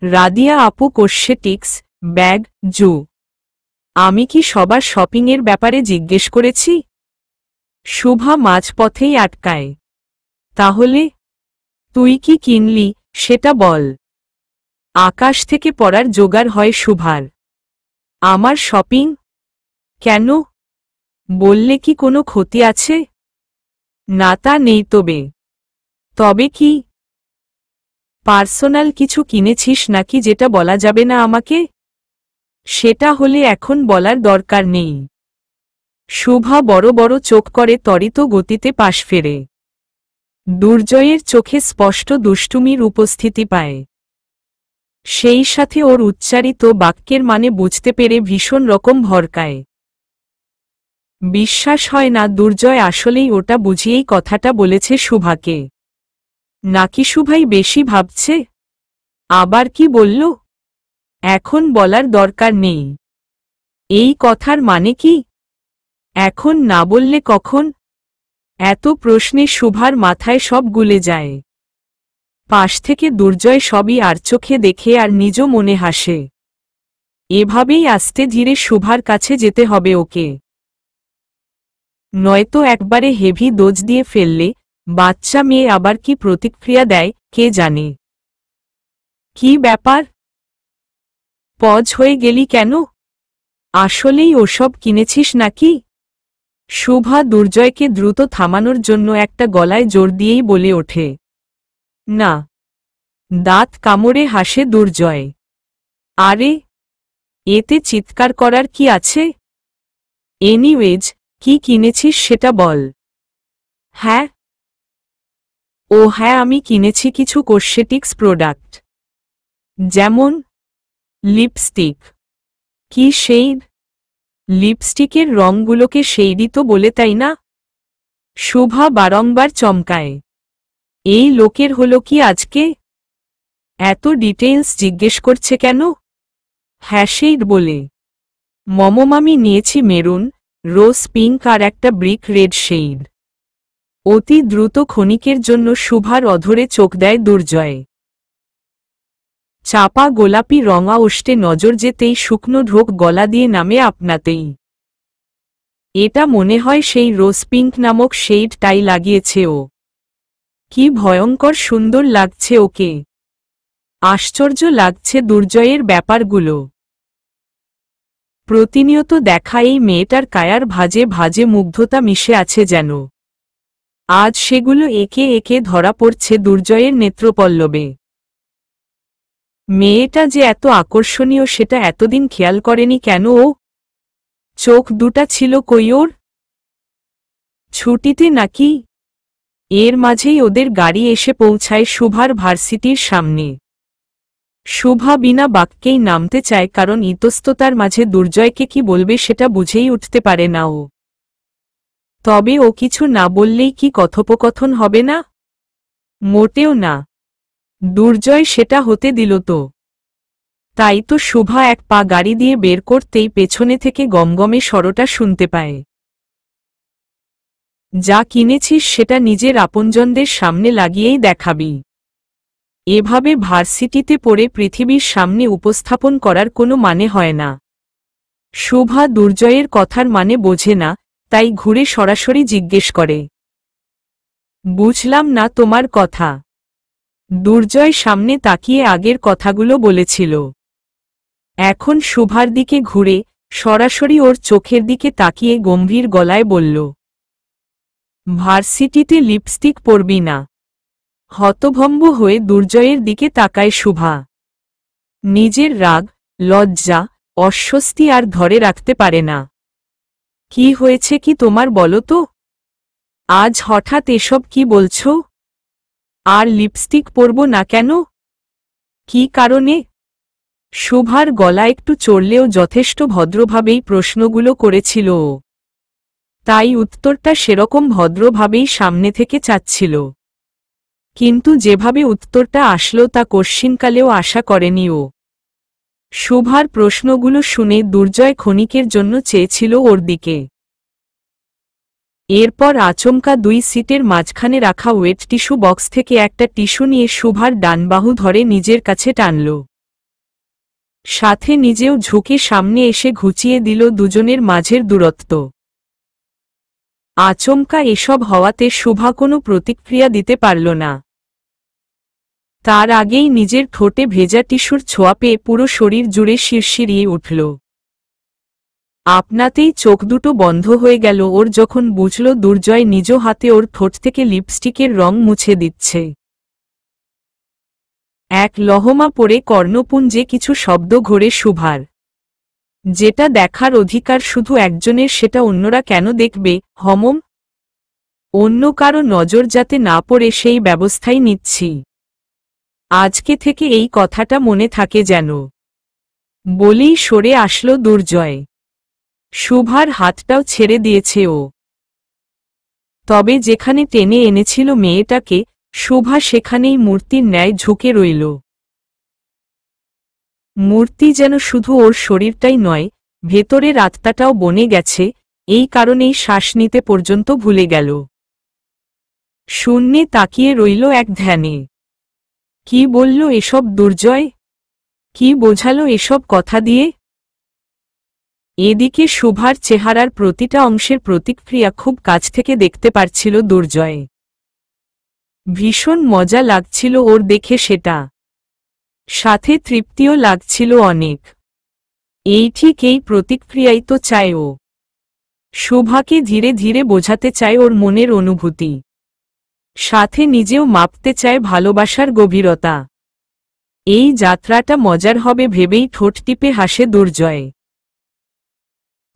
রাদিয়া আপু কসমেটিক্স ব্যাগ জু। আমি কি সবার শপিংয়ের ব্যাপারে জিজ্ঞেস করেছি? শুভা মাঝপথেই আটকায়। তাহলে তুই কি কিনলি সেটা বল। আকাশ থেকে পড়ার জোগাড় হয় শুভার। আমার শপিং? কেন? বললে কি কোনো ক্ষতি আছে? না তা নেই তবে কি পার্সোনাল কিছু কিনেছিস নাকি যেটা বলা যাবে না আমাকে? সেটা হলে এখন বলার দরকার নেই। শুভা বড় বড় চোখ করে ত্বরিত গতিতে পাশ ফেরে। দুর্জয়ের চোখে স্পষ্ট দুষ্টুমির উপস্থিতি পায়। সেই সাথে ওর উচ্চারিত বাক্যের মানে বুঝতে পেরে ভীষণ রকম ভরকায়। বিশ্বাস হয় না দুর্জয় আসলেই ওটা বুঝিয়েই কথাটা বলেছে শুভাকে। নাকি শুভাই বেশি ভাবছে? আবার কি বলল? এখন বলার দরকার নেই। এই কথার মানে কি? এখন না বললে কখন? এত প্রশ্নে শুভার মাথায় সব গুলে যায়। পাশ থেকে দুর্জয় সবই আর চোখে দেখে আর নিজ মনে হাসে। এভাবেই আস্তে ধীরে শুভার কাছে যেতে হবে ওকে। নয়তো একবারে হেভি ডোজ দিয়ে ফেললে বাচ্চা মেয়ে আবার কি প্রতিক্রিয়া দেয় কে জানে। কি ব্যাপার? পজ হয়ে গেলি কেন? আসলেই ওসব কিনেছিস নাকি? শুভা দুর্জয়কে দ্রুত থামানোর জন্য একটা গলায় জোর দিয়েই বলে ওঠে। না। দাঁত কামড়ে হাসে দুর্জয়। আরে, এতে চিৎকার করার কি আছে? এনিওয়েজ, কি কিনেছিস সেটা বল। হ্যাঁ, ও হ্যাঁ, আমি কিনেছি কিছু কসমেটিক্স প্রোডাক্ট। যেমন লিপস্টিক। কি শেড? লিপস্টিকের রঙগুলোকে শেডই তো বলে, তাই না? শুভা বারংবার চমকায়। এই লোকের হলো কি আজকে? এত ডিটেইলস জিজ্ঞেস করছে কেন? হ্যাঁ, শেড বলে। মমমামি নিয়েছি মেরুন, রোজ পিঙ্ক আর একটা ব্রিক রেড শেড। অতি দ্রুত ক্ষণিকের জন্য শুভার অধরে চোখ দেয় দুর্জয়। চাপা গোলাপি রঙা ওষ্টে নজর যেতেই শুকনো ঢোক গলা দিয়ে নামে আপনাতেই। এটা মনে হয় সেই রোজ পিঙ্ক নামক শেডটাই লাগিয়েছে ও। কি ভয়ঙ্কর সুন্দর লাগছে ওকে। আশ্চর্য লাগছে দুর্জয়ের ব্যাপারগুলো। প্রতিনিয়ত দেখা এই মেয়েটার কায়ার ভাজে ভাজে মুগ্ধতা মিশে আছে যেন। আজ সেগুলো একে একে ধরা পড়ছে দুর্জয়ের নেত্রপল্লবে। মেয়েটা যে এত আকর্ষণীয় সেটা এতদিন খেয়াল করেনি কেন ও? চোখ দুটা ছিল কই ওর? ছুটিতে নাকি? এর মাঝেই ওদের গাড়ি এসে পৌঁছায় শুভার ভার্সিটির সামনে। শুভা বিনা বাক্যেই নামতে চায়, কারণ ইতস্ততার মাঝে দুর্জয়কে কি বলবে সেটা বুঝেই উঠতে পারে না ও। তবে ও কিছু না বললেই কি কথোপকথন হবে না? মোটেও না। দুর্জয় সেটা হতে দিল তো। তাই তো শুভা এক পা গাড়ি দিয়ে বের করতেই পেছনে থেকে গমগমে স্বরটা শুনতে পায়। যা কিনেছিস সেটা নিজের আপনজনদের সামনে লাগিয়েই দেখাবি। এভাবে ভার্সিটিতে পড়ে পৃথিবীর সামনে উপস্থাপন করার কোনো মানে হয় না। শুভা দুর্জয়ের কথার মানে বোঝে না, তাই ঘুরে সরাসরি জিজ্ঞেস করে, বুঝলাম না তোমার কথা। দুর্জয় সামনে তাকিয়ে আগের কথাগুলো বলেছিল। এখন শুভার দিকে ঘুরে সরাসরি ওর চোখের দিকে তাকিয়ে গম্ভীর গলায় বলল, ভার্সিটিতে লিপস্টিক পরবি না। হতভম্ব হয়ে দুর্জয়ের দিকে তাকায় শুভা। নিজের রাগ, লজ্জা, অস্বস্তি আর ধরে রাখতে পারে না। কি হয়েছে কি তোমার বলো তো? আজ হঠাৎ এসব কি বলছো? আর লিপস্টিক পরব না কেন? কি কারণে? শুভার গলা একটু চড়লেও যথেষ্ট ভদ্রভাবেই প্রশ্নগুলো করেছিল ও। তাই উত্তরটা সেরকম ভদ্রভাবেই সামনে থেকে চাচ্ছিল। কিন্তু যেভাবে উত্তরটা আসলো তা কশ্চিনকালেও আশা করেনি ও। শুভার প্রশ্নগুলো শুনে দুর্জয় ক্ষণিকের জন্য চেয়েছিল ওর দিকে। এরপর আচমকা দুই সিটের মাঝখানে রাখা ওয়েট টিস্যু বক্স থেকে একটা টিস্যু নিয়ে শুভার ডান বাহু ধরে নিজের কাছে টানল। সাথে নিজেও ঝুঁকে সামনে এসে ঘুচিয়ে দিল দুজনের মাঝের দূরত্ব। আচমকা এসব হওয়াতে শুভা কোনো প্রতিক্রিয়া দিতে পারল না। তার আগেই নিজের ঠোঁটে ভেজা টিস্যুর ছোঁয়া পেয়ে পুরো শরীর জুড়ে শিরশিরিয়ে উঠল। আপনাতেই চোখ দুটো বন্ধ হয়ে গেল ওর যখন বুঝল দুর্জয় নিজ হাতে ওর ঠোঁট থেকে লিপস্টিকের রং মুছে দিচ্ছে। এক লহমা পড়ে কর্ণপুঞ্জে কিছু শব্দ ঘোরে শুভার। যেটা দেখার অধিকার শুধু একজনের সেটা অন্যরা কেন দেখবে? হমম। অন্য কারো নজর যাতে না পড়ে সেই ব্যবস্থাই নিচ্ছি। আজকে থেকে এই কথাটা মনে থাকে যেন। বলেই সরে আসলো দুর্জয়। শুভার হাতটাও ছেড়ে দিয়েছে ও। তবে যেখানে টেনে এনেছিল মেয়েটাকে, শুভা সেখানেই মূর্তির ন্যায় ঝুঁকে রইল। মূর্তি যেন শুধু ওর শরীরটাই নয়, ভেতরের আত্মাটাও বনে গেছে, এই কারণেই শ্বাস নিতে পর্যন্ত ভুলে গেল। শূন্যে তাকিয়ে রইল এক ধ্যানে। কি বলল এসব দুর্জয়? কি বোঝালো এসব কথা দিয়ে? এদিকে শুভার চেহারার প্রতিটা অংশের প্রতিক্রিয়া খুব কাছ থেকে দেখতে পারছিল দুর্জয়। ভীষণ মজা লাগছিল ওর দেখে সেটা। সাথে তৃপ্তিও লাগছিল অনেক। এই ঠিক এই প্রতিক্রিয়াই তো চায় ও। শুভাকে ধীরে ধীরে বোঝাতে চায় ওর মনের অনুভূতি। সাথে নিজেও মাপতে চায় ভালোবাসার গভীরতা। এই যাত্রাটা মজার হবে ভেবেই ঠোঁট টিপে হাসে দুর্জয়।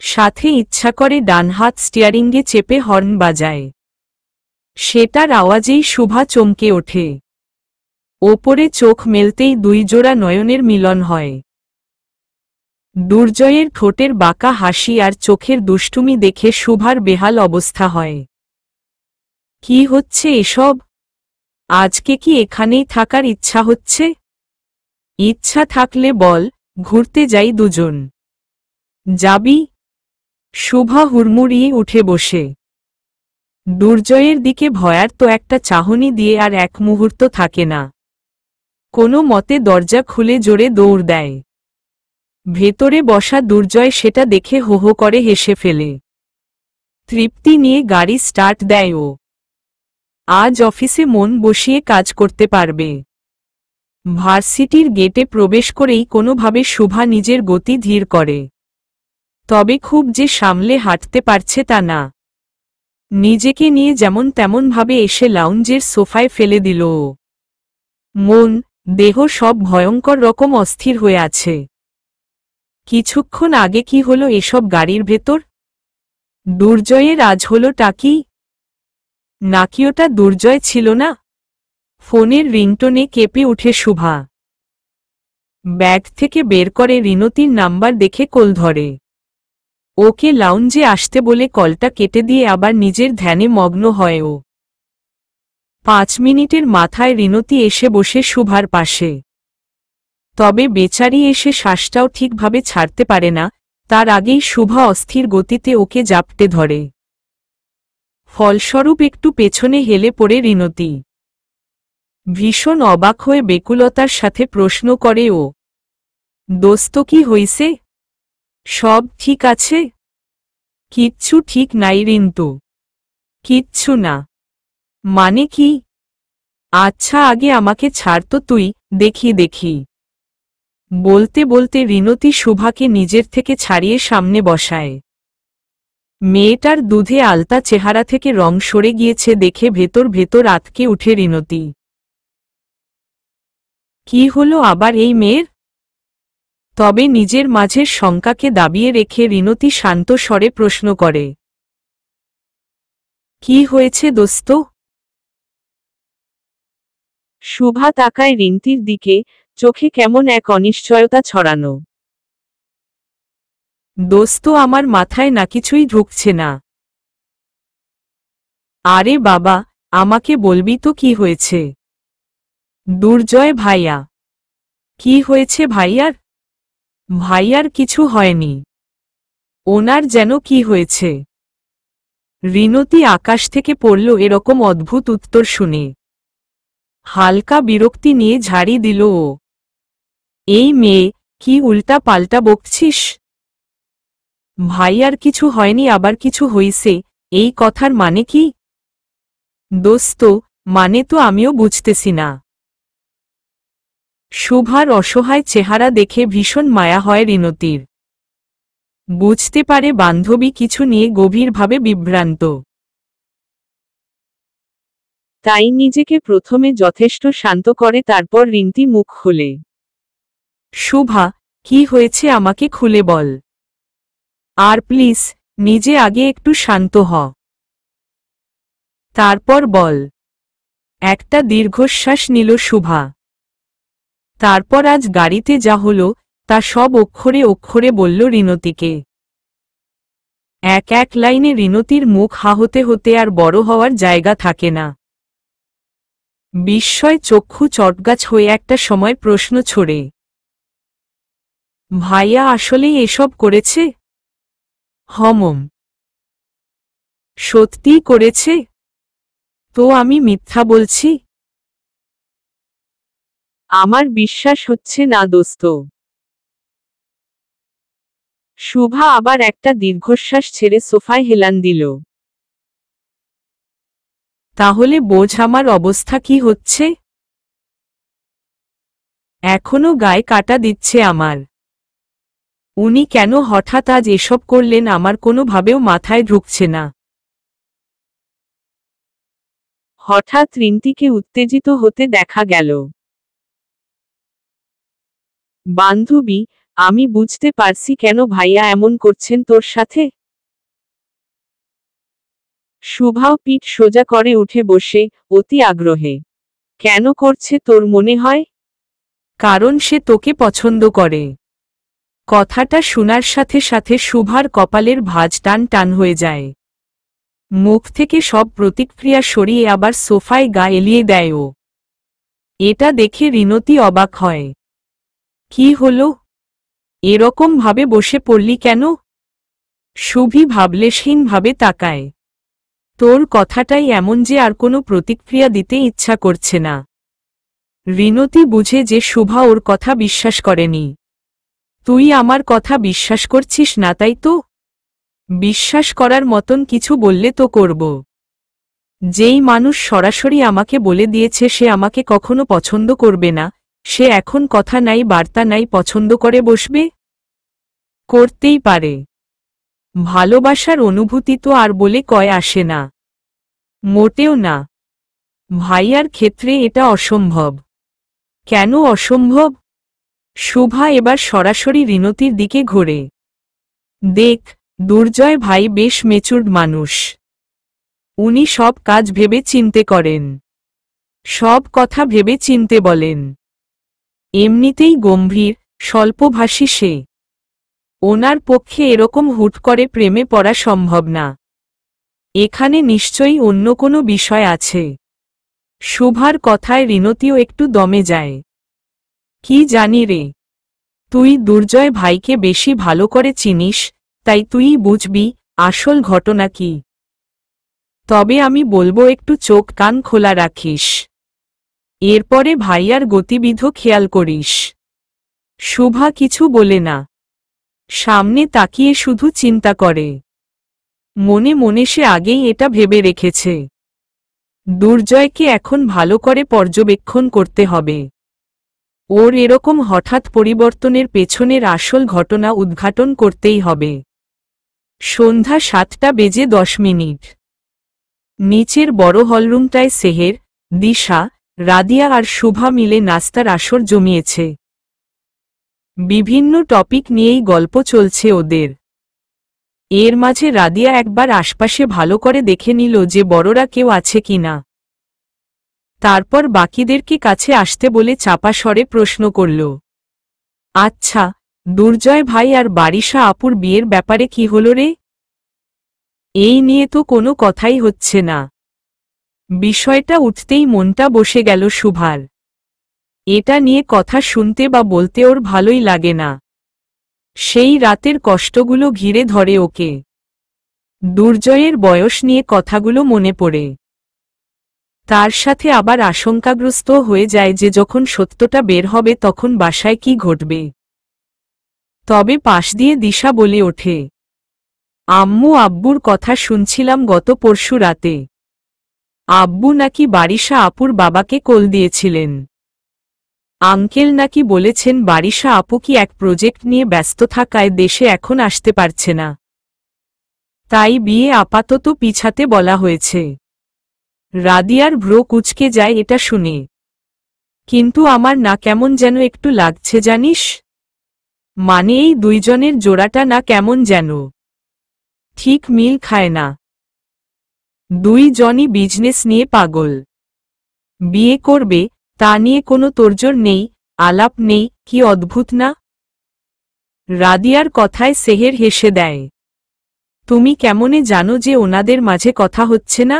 সাথে ইচ্ছা করে ডান হাত স্টিয়ারিংয়ে চেপে হর্ন বাজায়। সেটার আওয়াজেই শুভা চমকে ওঠে। ওপরে চোখ মেলতেই দুই জোড়া নয়নের মিলন হয়। দুর্জয়ের ঠোঁটের বাঁকা হাসি আর চোখের দুষ্টুমি দেখে শুভার বেহাল অবস্থা হয়। কি হচ্ছে এসব? আজকে কি এখানেই থাকার ইচ্ছা হচ্ছে? ইচ্ছা থাকলে বল, ঘুরতে যাই দুজন। যাবি? শুভা হুড়মুড়িয়ে উঠে বসে। দুর্জয়ের দিকে ভয়ার্ত একটা চাহনি দিয়ে আর এক মুহূর্ত থাকে না। কোনো মতে দরজা খুলে জোরে দৌড় দেয়। ভেতরে বসা দুর্জয় সেটা দেখে হো হো করে হেসে ফেলে। তৃপ্তি নিয়ে গাড়ি স্টার্ট দেয় ও। আজ অফিসে মন বসিয়ে কাজ করতে পারবে। ভার্সিটির গেটে প্রবেশ করেই কোনোভাবে শুভা নিজের গতি ধীর করে। তবে খুব যে সামলে হাঁটতে পারছে তা না। নিজেকে নিয়ে যেমন তেমনভাবে এসে লাউঞ্জের সোফায় ফেলে দিল ও। মন, দেহ সব ভয়ঙ্কর রকম অস্থির হয়ে আছে। কিছুক্ষণ আগে কি হলো এসব গাড়ির ভেতর? দুর্জয়ের আজ হলোটা কি? নাকি ওটা দুর্জয় ছিল না? ফোনের রিংটোনে কেঁপে উঠে শুভা। ব্যাগ থেকে বের করে রিনতির নাম্বার দেখে কল ধরে। ওকে লাউঞ্জে আসতে বলে কলটা কেটে দিয়ে আবার নিজের ধ্যানে মগ্ন হয় ও। 5 মিনিটের মাথায় রিনতি এসে বসে শুভার পাশে। তবে বেচারি এসে শ্বাসটাও ঠিকভাবে ছাড়তে পারে না, তার আগেই শুভা অস্থির গতিতে ওকে জাপটে ধরে। ফলস্বরূপ একটু পেছনে হেলে পড়ে রিনতি। ভীষণ অবাক হয়ে বেকুলতার সাথে প্রশ্ন করে ও। দোস্ত কি হইছে? সব ঠিক আছে? কিচ্ছু ঠিক নাই রিন্তু। কিচ্ছু না মানে কি? আচ্ছা আগে আমাকে ছাড় তো তুই, দেখি। বলতে বলতে রিনতি শুভাকে নিজের থেকে ছাড়িয়ে সামনে বসায়। মেয়েটার দুধে আলতা চেহারা থেকে রং সরে গিয়েছে দেখে ভেতর ভেতর আতকে উঠে রিনতি। কি হলো আবার এই মেয়ের? তবে নিজের মাঝের শঙ্কাকে দাবিয়ে রেখে রিনতি শান্ত স্বরে প্রশ্ন করে। কি হয়েছে দোস্ত? শুভা তাকায় রিন্তির দিকে, চোখে কেমন এক অনিশ্চয়তা ছড়ানো। দোস্ত আমার মাথায় না কিছুই ঢুকছে না। আরে বাবা, আমাকে বলবি তো কি হয়েছে? দুর্জয় ভাইয়া। কি হয়েছে ভাইয়ার? ভাইয়ার কিছু হয়নি। ওনার যেন কি হয়েছে? রিনতি আকাশ থেকে পড়ল এরকম অদ্ভুত উত্তর শুনে। হালকা বিরক্তি নিয়ে ঝাড়ি দিল ও। এই মেয়ে, কি উল্টা পাল্টা বকছিস? ভাইয়ার কিছু হয়নি আবার কিছু হইছে, এই কথার মানে কি? দোস্ত, মানে তো আমিও বুঝতেছি না। শুভার অসহায় চেহারা দেখে ভীষণ মায়া হয় রিনতির। বুঝতে পারে বান্ধবী কিছু নিয়ে গভীরভাবে বিভ্রান্ত। তাই নিজেকে প্রথমে যথেষ্ট শান্ত করে তারপর রিন্তি মুখ খুলে। শুভা, কি হয়েছে আমাকে খুলে বল। আর প্লিজ, নিজে আগে একটু শান্ত হ। তারপর বল। একটা দীর্ঘশ্বাস নিল শুভা। তারপর আজ গাড়িতে যা হলো, তা সব অক্ষরে অক্ষরে বলল রিনতিকে। এক এক লাইনে রিনতির মুখ হা হতে হতে আর বড় হওয়ার জায়গা থাকে না। বিস্ময় চক্ষু চটগাছ হয়ে একটা সময় প্রশ্ন ছড়ে। ভাইয়া আসলেই এসব করেছে? হমম। সত্যিই করেছে? তো আমি মিথ্যা বলছি? আমার বিশ্বাস হচ্ছে না দোস্ত। শুভা আবার একটা দীর্ঘশ্বাস ছেড়ে সোফায় হেলান দিল। তাহলে বোঝ আমার অবস্থা কি হচ্ছে। এখনো গায়ে কাটা দিচ্ছে আমার। উনি কেন হঠাৎ আজ এসব করলেন আমার কোনোভাবেও মাথায় ঢুকছে না। হঠাৎ রিন্তিকে উত্তেজিত হতে দেখা গেল। বান্ধবী, আমি বুঝতে পারছি কেন ভাইয়া এমন করছেন তোর সাথে। শুভাও পিঠ সোজা করে উঠে বসে, অতি আগ্রহে। কেন করছে তোর মনে হয়? কারণ সে তোকে পছন্দ করে। কথাটা শোনার সাথে সাথে শুভার কপালের ভাঁজ টান টান হয়ে যায়। মুখ থেকে সব প্রতিক্রিয়া সরিয়ে আবার সোফায় গা এলিয়ে দেয় ও। এটা দেখে রিনতি অবাক হয়। কি হলো? এরকম ভাবে বসে পড়লি কেন? শুভি ভাবলেশহীনভাবে তাকায়। তোর কথাটাই এমন যে আর কোনো প্রতিক্রিয়া দিতে ইচ্ছা করছে না। রিনতি বুঝে যে শুভা ওর কথা বিশ্বাস করেনি। তুই আমার কথা বিশ্বাস করছিস না তাই তো? বিশ্বাস করার মতন কিছু বললে তো করব। যেই মানুষ সরাসরি আমাকে বলে দিয়েছে সে আমাকে কখনো পছন্দ করবে না, সে এখন কথা নাই বার্তা নাই পছন্দ করে বসবে? করতেই পারে। ভালোবাসার অনুভূতি তো আর বলে কয় আসে না। মোটেও না। ভাইয়ার ক্ষেত্রে এটা অসম্ভব। কেন অসম্ভব? শুভা এবার সরাসরি রিনতির দিকে ঘোরে। দেখ, দুর্জয় ভাই বেশ মেচুরড মানুষ। উনি সব কাজ ভেবে চিনতে করেন। সব কথা ভেবে চিনতে বলেন। এমনিতেই গম্ভীর, স্বল্পভাষী সে। ওনার পক্ষে এরকম হুট করে প্রেমে পড়া সম্ভব না। এখানে নিশ্চয়ই অন্য কোনো বিষয় আছে। শুভার কথায় রিনতিও একটু দমে যায়। কি জানি রে। তুই দুর্জয় ভাইকে বেশি ভালো করে চিনিস, তাই তুইই বুঝবি আসল ঘটনা কি। তবে আমি বলবো একটু চোখ কান খোলা রাখিস। এরপরে ভাইয়ার গতিবিধি খেয়াল করিস। শুভা কিছু বলে না। সামনে তাকিয়ে শুধু চিন্তা করে। মনে মনে সে আগেই এটা ভেবে রেখেছে। দুর্জয়কে এখন ভালো করে পর্যবেক্ষণ করতে হবে। ওর এরকম হঠাৎ পরিবর্তনের পেছনের আসল ঘটনা উদ্ঘাটন করতেই হবে। সন্ধ্যা 7:10। নিচের বড় হলরুমটায় সেহের, দিশা, রাদিয়া আর শুভা মিলে নাস্তার আসর জমিয়েছে। বিভিন্ন টপিক নিয়েই গল্প চলছে ওদের। এর মাঝে রাদিয়া একবার আশপাশে ভালো করে দেখে নিল যে বড়রা কেউ আছে কিনা। তারপর বাকিদেরকে কাছে আসতে বলে চাপা স্বরে প্রশ্ন করল, আচ্ছা, দুর্জয় ভাই আর বারিশা আপুর বিয়ের ব্যাপারে কি হলো রে? এই নিয়ে তো কোনো কথাই হচ্ছে না। বিষয়টা উঠতেই মনটা বসে গেল শুভার। এটা নিয়ে কথা শুনতে বা বলতে ওর ভালোই লাগে না। সেই রাতের কষ্টগুলো ঘিরে ধরে ওকে। দুর্জয়ের বয়স নিয়ে কথাগুলো মনে পড়ে। তার সাথে আবার আশঙ্কাগ্রস্ত হয়ে যায় যে যখন সত্যটা বের হবে তখন বাসায় কি ঘটবে। তবে পাশ দিয়ে দিশা বলে ওঠে, আম্মু আব্বুর কথা শুনছিলাম গত পরশু রাতে। আব্বু নাকি বারিশা আপুর বাবাকে কল দিয়েছিলেন। আঙ্কেল নাকি বলেছেন বারিশা আপু কি এক প্রজেক্ট নিয়ে ব্যস্ত থাকায় দেশে এখন আসতে পারছে না। তাই বিয়ে আপাতত পিছাতে বলা হয়েছে। রাদিয়ার ভ্রু কুঁচকে যায় এটা শুনে। কিন্তু আমার না কেমন যেন একটু লাগছে জানিস। মানে এই দুইজনের জোড়াটা না কেমন যেন ঠিক মিল খায় না। দুইজনই বিজনেস নিয়ে পাগল। বিয়ে করবে তা নিয়ে কোনো তোড়জোড় নেই, আলাপ নেই, কি অদ্ভুত না? রাদিয়ার কথায় সেহের হেসে দেয়। তুমি কেমনে জানো যে ওনাদের মাঝে কথা হচ্ছে না?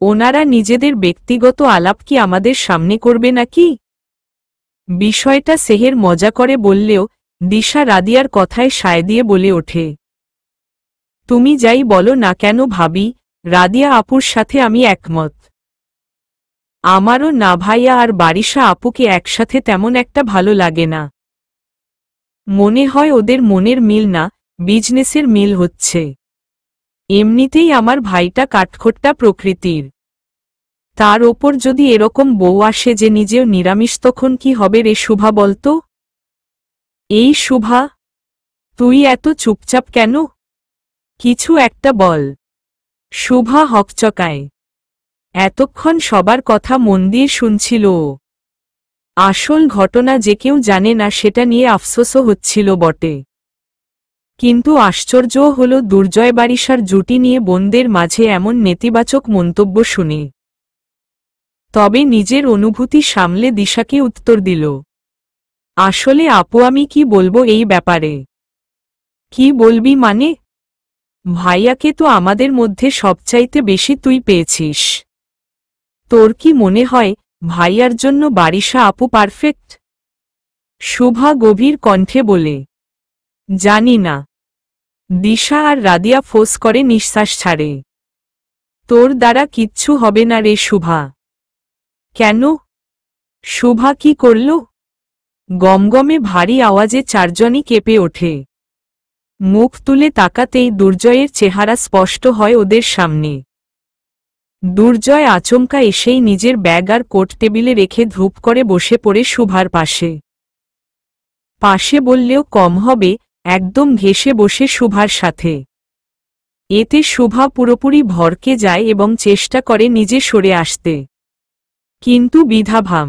ওনারা নিজেদের ব্যক্তিগত আলাপ কি আমাদের সামনে করবে নাকি? বিষয়টা সেহের মজা করে বললেও দিশা রাদিয়ার কথায় সায় দিয়ে বলে ওঠে, তুমি যাই বলো না কেন ভাবি, রাদিয়া আপুর সাথে আমি একমত। আমারও না ভাইয়া আর বারিশা আপুকে একসাথে তেমন একটা ভালো লাগে না। মনে হয় ওদের মনের মিল না, বিজনেসের মিল হচ্ছে। এমনিতেই আমার ভাইটা কাঠখোট্টা প্রকৃতির। তার ওপর যদি এরকম বউ আসে যে নিজেও নিরামিষ তখন কি হবে রে শুভা বলতো? এই শুভা, তুই এত চুপচাপ কেন? কিছু একটা বল। শুভা হকচকায়। এতক্ষণ সবার কথা মন দিয়ে শুনছিল ও। আসল ঘটনা যে কেউ জানে না সেটা নিয়ে আফসোসও হচ্ছিল বটে। কিন্তু আশ্চর্যও হল দুর্জয় বারিশার জুটি নিয়ে বোনদের মাঝে এমন নেতিবাচক মন্তব্য শুনে। তবে নিজের অনুভূতি সামলে দিশাকে উত্তর দিল, আসলে আপু আমি কি বলবো এই ব্যাপারে? কি বলবি মানে? ভাইয়াকে তো আমাদের মধ্যে সবচাইতে বেশি তুই পেয়েছিস। তোর কি মনে হয় ভাইয়ার জন্য বারিশা আপু পারফেক্ট? শুভা গভীর কণ্ঠে বলে, জানি না। দিশা আর রাদিয়া ফোঁস করে নিঃশ্বাস ছাড়ে। তোর দ্বারা কিচ্ছু হবে না রে শুভা। কেন? শুভা কি করল? গমগমে ভারী আওয়াজে চারজনই কেঁপে ওঠে। মুখ তুলে তাকাতেই দুর্জয়ের চেহারা স্পষ্ট হয় ওদের সামনে। দুর্জয় আচমকা এসেই নিজের ব্যাগ আর কোট টেবিলে রেখে ধূপ করে বসে পড়ে শুভার পাশে। পাশে বললেও কম হবে, একদম ঘেঁষে বসে শুভার সাথে। এতে শুভা পুরোপুরি ভরকে যায় এবং চেষ্টা করে নিজে সরে আসতে। কিন্তু বিধাভাম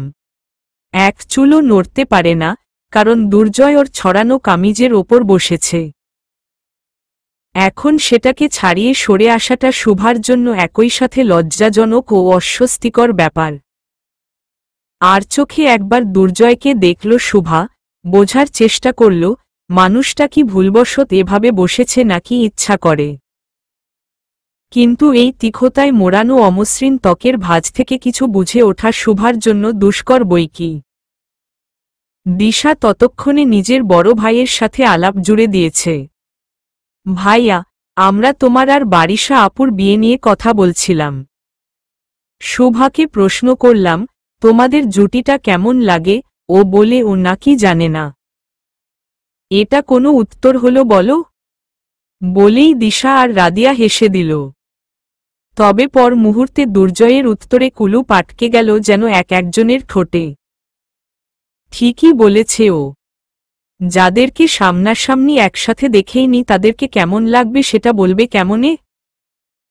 এক চুলও নড়তে পারে না, কারণ দুর্জয় ওর ছড়ানো কামিজের ওপর বসেছে। এখন সেটাকে ছাড়িয়ে সরে আসাটা শুভার জন্য একই সাথে লজ্জাজনক ও অস্বস্তিকর ব্যাপার। আর চোখে একবার দুর্জয়কে দেখল শুভা, বোঝার চেষ্টা করল মানুষটা কি ভুলবশত এভাবে বসেছে নাকি ইচ্ছা করে। কিন্তু এই তীক্ষ্ণতায় মোড়ানো অমসৃণ ত্বকের ভাঁজ থেকে কিছু বুঝে ওঠা শুভার জন্য দুষ্কর বৈকি। দিশা ততক্ষণে নিজের বড় ভাইয়ের সাথে আলাপ জুড়ে দিয়েছে। ভাইয়া, আমরা তোমার আর বারিশা আপুর বিয়ে নিয়ে কথা বলছিলাম। শুভাকে প্রশ্ন করলাম, তোমাদের জুটিটা কেমন লাগে? ও বলে ও নাকি জানে না। এটা কোনো উত্তর হলো বলো? বলেই দিশা আর রাদিয়া হেসে দিল। তবে পর মুহূর্তে দুর্জয়ের উত্তরে কুলুপ আটকে গেল যেন একজনের ঠোঁটে। ঠিকই বলেছে ও। যাদেরকে সামনাসামনি একসাথে দেখেইনি তাদেরকে কেমন লাগবে সেটা বলবে কেমনে?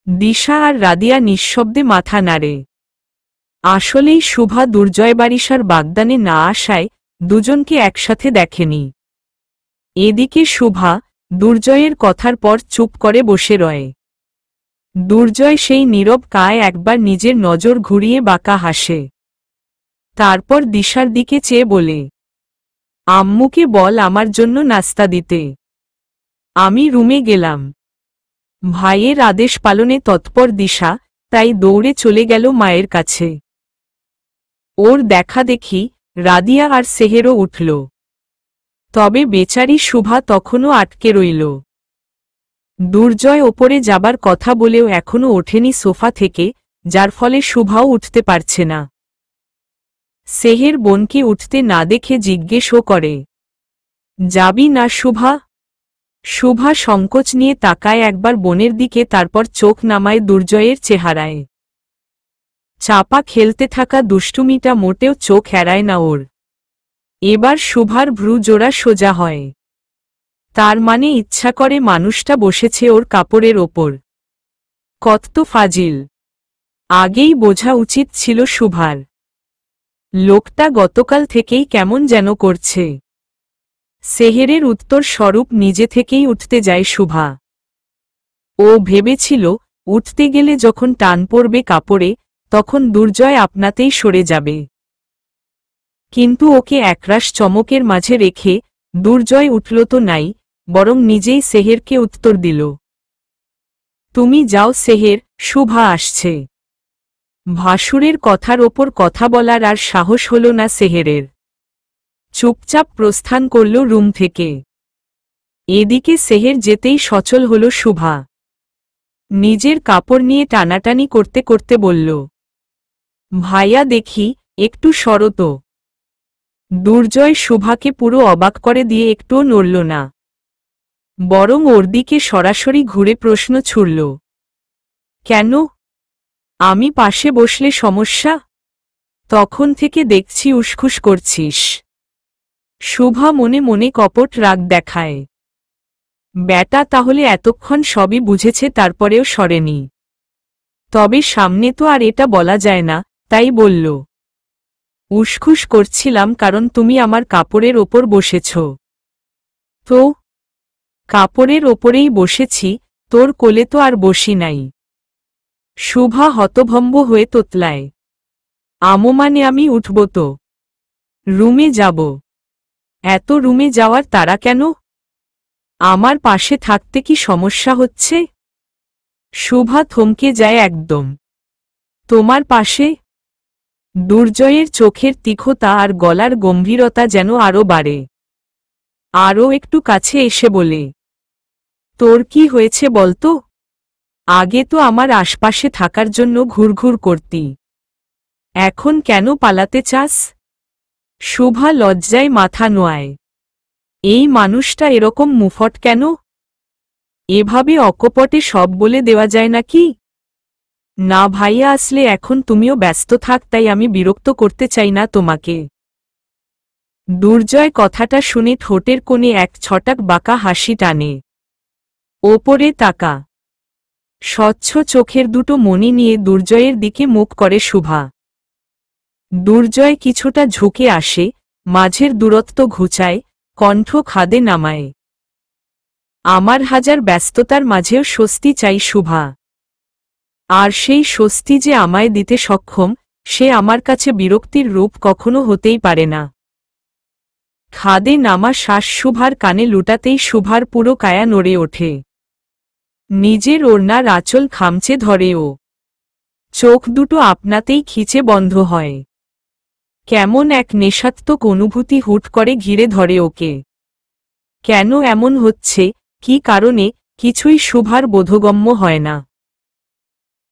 দিশা আর রাদিয়া নিঃশব্দে মাথা নাড়ে। আসলেই শুভা দুর্জয় বারিশার বাগদানে না আসায় দুজনকে একসাথে দেখেনি। এদিকে শুভা দুর্জয়ের কথার পর চুপ করে বসে রয়। দুর্জয় সেই নীরব কায় একবার নিজের নজর ঘুরিয়ে বাঁকা হাসে। তারপর দিশার দিকে চেয়ে বলে, আম্মুকে বল আমার জন্য নাস্তা দিতে। আমি রুমে গেলাম। ভাইয়ের আদেশ পালনে তৎপর দিশা তাই দৌড়ে চলে গেল মায়ের কাছে। ওর দেখা দেখি রাদিয়া আর সেহেরও উঠল। তবে বেচারি শুভা তখনও আটকে রইল। দুর্জয় ওপরে যাবার কথা বলেও এখনও ওঠেনি সোফা থেকে, যার ফলে শুভাও উঠতে পারছে না। সেহের বোনকে উঠতে না দেখে জিজ্ঞেসও করে, যাবি না শুভা? শুভা সংকোচ নিয়ে তাকায় একবার বোনের দিকে, তারপর চোখ নামায় দুর্জয়ের চেহারায়। চাপা খেলতে থাকা দুষ্টুমিটা মোটেও চোখ এড়ায় না ওর। এবার শুভার ভ্রু জোড়া সোজা হয়। তার মানে ইচ্ছা করে মানুষটা বসেছে ওর কাপড়ের ওপর। কত ফাজিল! আগেই বোঝা উচিত ছিল শুভার। লোকটা গতকাল থেকেই কেমন যেন করছে। সেহেরের উত্তর স্বরূপ নিজে থেকেই উঠতে যায় শুভা। ও ভেবেছিল উঠতে গেলে যখন টান পড়বে কাপড়ে তখন দুর্জয় আপনাতেই সরে যাবে। কিন্তু ওকে একরাশ চমকের মাঝে রেখে দুর্জয় উঠল তো নাই, বরং নিজেই সেহেরকে উত্তর দিল, তুমি যাও সেহের, শুভা আসছে। ভাসুরের কথার ওপর কথা বলার আর সাহস হল না সেহেরের। চুপচাপ প্রস্থান করল রুম থেকে। এদিকে সেহের যেতেই সচল হল শুভা। নিজের কাপড় নিয়ে টানাটানি করতে করতে বলল, ভাইয়া দেখি একটু সরো তো। দুর্জয় শুভাকে পুরো অবাক করে দিয়ে একটুও নড়ল না, বরং ওর দিকে সরাসরি ঘুরে প্রশ্ন ছুড়ল, কেন? আমি পাশে বসলে সমস্যা? তখন থেকে দেখছি উসখুস করছিস। শুভা মনে মনে কপট রাগ দেখায়। ব্যাটা তাহলে এতক্ষণ সবই বুঝেছে তারপরেও সরেনি। তবে সামনে তো আর এটা বলা যায় না, তাই বলল, উসখুস করছিলাম কারণ তুমি আমার কাপড়ের ওপর বসেছ। তো কাপড়ের ওপরেই বসেছি, তোর কোলে তো আর বসি নাই। শুভা হতভম্ব হয়ে তোতলায়। মানে আমি উঠব তো? রুমে যাব। এত রুমে যাওয়ার তাড়া কেন? আমার পাশে থাকতে কি সমস্যা হচ্ছে? শুভা থমকে যায় একদম। তোমার পাশে? দুর্জয়ের চোখের তীক্ষ্ণতা আর গলার গম্ভীরতা যেন আরও বাড়ে। আরও একটু কাছে এসে বলে, তোর কি হয়েছে বলতো? আগে তো আমার আশপাশে থাকার জন্য ঘুরঘুর করতি, এখন কেন পালাতে চাস? শুভা লজ্জায় মাথা নোয়ায়। এই মানুষটা এরকম মুফট কেন? এভাবে অকপটে সব বলে দেওয়া যায় নাকি? না ভাইয়া, আসলে এখন তুমিও ব্যস্ত থাক, তাই আমি বিরক্ত করতে চাই না তোমাকে। দুর্জয় কথাটা শুনে ঠোঁটের কোণে এক ছটাক বাঁকা হাসি টানে। ওপরে তাকা। স্বচ্ছ চোখের দুটো মণি নিয়ে দুর্জয়ের দিকে মুখ করে শুভা। দুর্জয় কিছুটা ঝুঁকে আসে, মাঝের দূরত্ব ঘুচায়, কণ্ঠ খাদে নামায়। আমার হাজার ব্যস্ততার মাঝেও স্বস্তি চাই শুভা। আর সেই স্বস্তি যে আমায় দিতে সক্ষম, সে আমার কাছে বিরক্তির রূপ কখনো হতেই পারে না। খাদে নামা শ্বাস শুভার কানে লুটাতেই শুভার পুরো কায়া নড়ে ওঠে। নিজের ওড়নার আঁচল খামচে ধরে ও। চোখ দুটো আপনাতেই খিচে বন্ধ হয়। কেমন এক নেশাত্মক অনুভূতি হুট করে ঘিরে ধরে ওকে। কেন এমন হচ্ছে, কি কারণে, কিছুই শুভার বোধগম্য হয় না।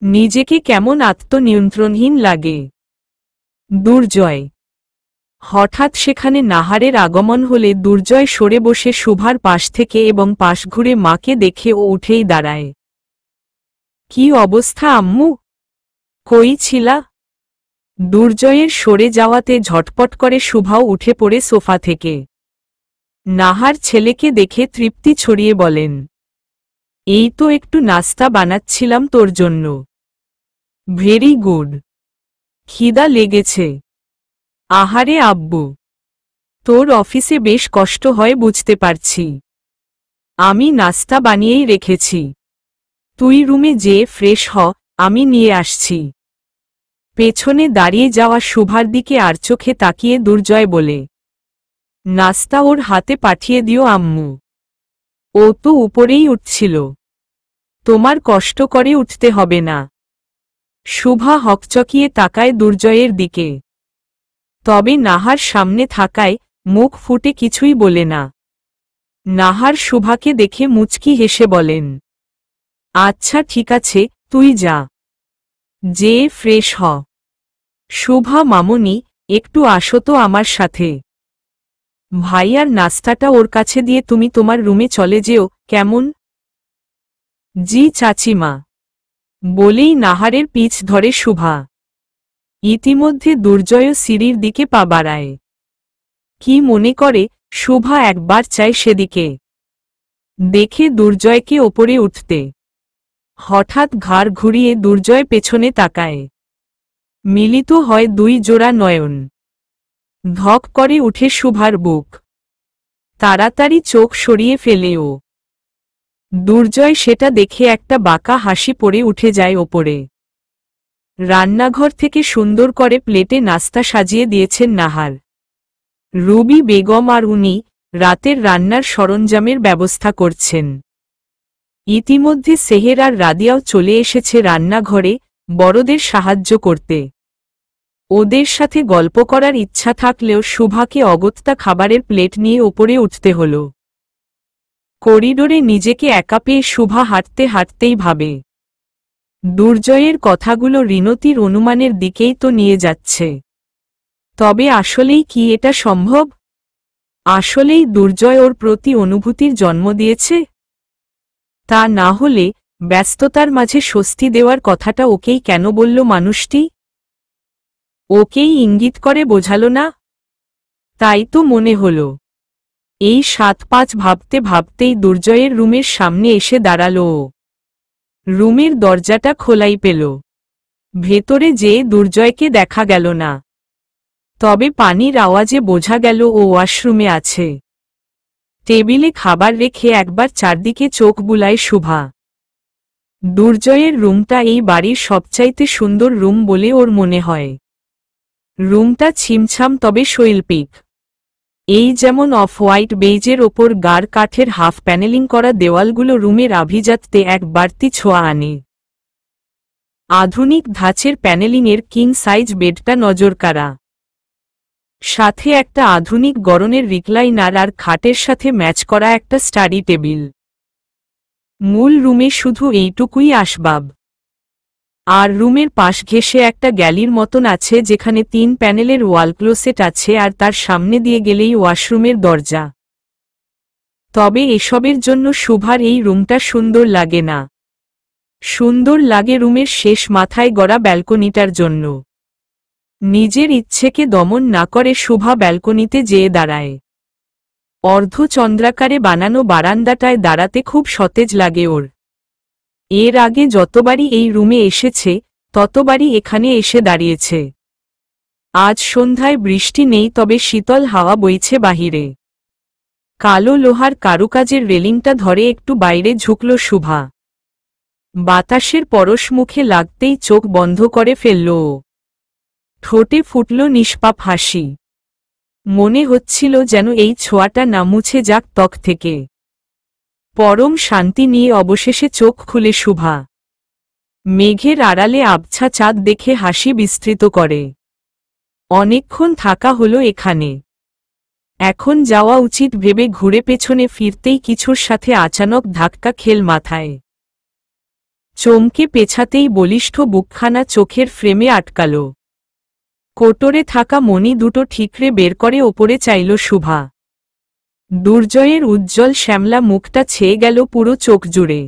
নিজেকে কেমন আত্মনিয়ন্ত্রণহীন লাগে। দুর্জয়। হঠাৎ সেখানে নাহারের আগমন হলে দুর্জয় সরে বসে শুভার পাশ থেকে এবং পাশ ঘুরে মাকে দেখে ও উঠেই দাঁড়ায়। কি অবস্থা আম্মু? কই ছিলা? দুর্জয়ের সরে যাওয়াতে ঝটপট করে শুভাও উঠে পড়ে সোফা থেকে। নাহার ছেলেকে দেখে তৃপ্তি ছড়িয়ে বলেন, এই তো একটু নাস্তা বানাচ্ছিলাম তোর জন্য। Very good. খিদা লেগেছে? আহারে আব্বু, তোর অফিসে বেশ কষ্ট হয় বুঝতে পারছি। আমি নাস্তা বানিয়েই রেখেছি, তুই রুমে যেয়ে ফ্রেশ হ, আমি নিয়ে আসছি। পেছনে দাঁড়িয়ে যাওয়া শুভার দিকে আর চোখে তাকিয়ে দুর্জয় বলে, নাস্তা ওর হাতে পাঠিয়ে দিও আম্মু। ও তো উপরেই উঠছিল, তোমার কষ্ট করে উঠতে হবে না। শুভা হকচকিয়ে তাকায় দুর্জয়ের দিকে। তবে নাহার সামনে থাকায় মুখ ফুটে কিছুই বলে না। নাহার শুভাকে দেখে মুচকি হেসে বলেন, আচ্ছা ঠিক আছে, তুই যা, যে ফ্রেশ হ। শুভা মামুনি, একটু আসো তো আমার সাথে। ভাইয়ার নাস্তাটা ওর কাছে দিয়ে তুমি তোমার রুমে চলে যেও, কেমন? জি চাচিমা, বলেই নাহারের পিছ ধরে শুভা। ইতিমধ্যে দুর্জয় সিঁড়ির দিকে পা বাড়ায়। কি মনে করে শুভা একবার চায় সেদিকে। দেখে দুর্জয়কে ওপরে উঠতে। হঠাৎ ঘাড় ঘুরিয়ে দুর্জয় পেছনে তাকায়। মিলিত হয় দুই জোড়া নয়ন। ধক করে উঠে শুভার বুক। তাড়াতাড়ি চোখ সরিয়ে ফেলে ও। দুর্জয় সেটা দেখে একটা বাঁকা হাসি পড়ে উঠে যায় ওপরে। রান্নাঘর থেকে সুন্দর করে প্লেটে নাস্তা সাজিয়ে দিয়েছেন নাহার। রুবি বেগম আর উনি রাতের রান্নার সরঞ্জামের ব্যবস্থা করছেন। ইতিমধ্যে সেহের আর রাদিয়াও চলে এসেছে রান্নাঘরে বড়দের সাহায্য করতে। ওদের সাথে গল্প করার ইচ্ছা থাকলেও শুভাকে অগত্যা খাবারের প্লেট নিয়ে ওপরে উঠতে হল। করিডোরে নিজেকে একা পেয়ে শুভা হাঁটতে হাঁটতেই ভাবে, দুর্জয়ের কথাগুলো রিনতির অনুমানের দিকেই তো নিয়ে যাচ্ছে। তবে আসলেই কি এটা সম্ভব? আসলেই দুর্জয় ওর প্রতি অনুভূতির জন্ম দিয়েছে? তা না হলে ব্যস্ততার মাঝে স্বস্তি দেওয়ার কথাটা ওকেই কেন বলল মানুষটি? ওকেই ইঙ্গিত করে বোঝালো না? তাই তো মনে হল। এই ৭-৫ ভাবতে ভাবতেই দুর্জয়ের রুমের সামনে এসে দাঁড়াল ও। রুমের দরজাটা খোলাই পেল। ভেতরে যেয়ে দুর্জয়কে দেখা গেল না, তবে পানির আওয়াজে বোঝা গেল ও ওয়াশরুমে আছে। টেবিলে খাবার রেখে একবার চারদিকে চোখ বুলায় শুভা। দুর্জয়ের রুমটা এই বাড়ির সবচাইতে সুন্দর রুম বলে ওর মনে হয়। রুমটা ছিমছাম তবে শৈল্পিক। এই যেমন অফ হোয়াইট বেইজের ওপর গাঢ় কাঠের হাফ প্যানেলিং করা দেওয়ালগুলো রুমের আভিজাত্যে এক বাড়তি ছোঁয়া আনে। আধুনিক ধাঁচের প্যানেলিংয়ের কিং সাইজ বেডটা নজরকাড়া, সাথে একটা আধুনিক গড়নের রিক্লাইনার আর খাটের সাথে ম্যাচ করা একটা স্টাডি টেবিল। মূল রুমে শুধু এইটুকুই আসবাব। আর রুমের পাশ ঘেঁষে একটা গ্যালির মতন আছে যেখানে 3 প্যানেলের ওয়াল ক্লোসেট আছে আর তার সামনে দিয়ে গেলেই ওয়াশরুমের দরজা। তবে এসবের জন্য শুভার এই রুমটা সুন্দর লাগে না। সুন্দর লাগে রুমের শেষ মাথায় গড়া ব্যালকনিটার জন্য। নিজের ইচ্ছেকে দমন না করে শুভা ব্যালকনিতে যেয়ে দাঁড়ায়। অর্ধচন্দ্রাকারে বানানো বারান্দাটায় দাঁড়াতে খুব সতেজ লাগে ওর। এর আগে যতবারই এই রুমে এসেছে ততবারই এখানে এসে দাঁড়িয়েছে। আজ সন্ধ্যায় বৃষ্টি নেই, তবে শীতল হাওয়া বইছে বাহিরে। কালো লোহার কারুকাজের রেলিংটা ধরে একটু বাইরে ঝুঁকল শুভা। বাতাসের পরশ মুখে লাগতেই চোখ বন্ধ করে ফেলল ও। ঠোঁটে ফুটল নিষ্পাপ হাসি। মনে হচ্ছিল যেন এই ছোঁয়াটা না মুছে যাক ত্বক থেকে। পরম শান্তি নিয়ে অবশেষে চোখ খুলে শুভা। মেঘের আড়ালে আবছা চাঁদ দেখে হাসি বিস্তৃত করে। অনেকক্ষণ থাকা হলো এখানে, এখন যাওয়া উচিত ভেবে ঘুরে পেছনে ফিরতেই কিছুর সাথে আচানক ধাক্কা খেল মাথায়। চমকে পেছাতেই বলিষ্ঠ বুকখানা চোখের ফ্রেমে আটকাল। কোটরে থাকা মণি দুটো ঠিকরে বের করে ওপরে চাইল শুভা। দুর্জয়ের উজ্জ্বল শ্যামলা মুখটা ছেয়ে গেল পুরো চোখ জুড়ে।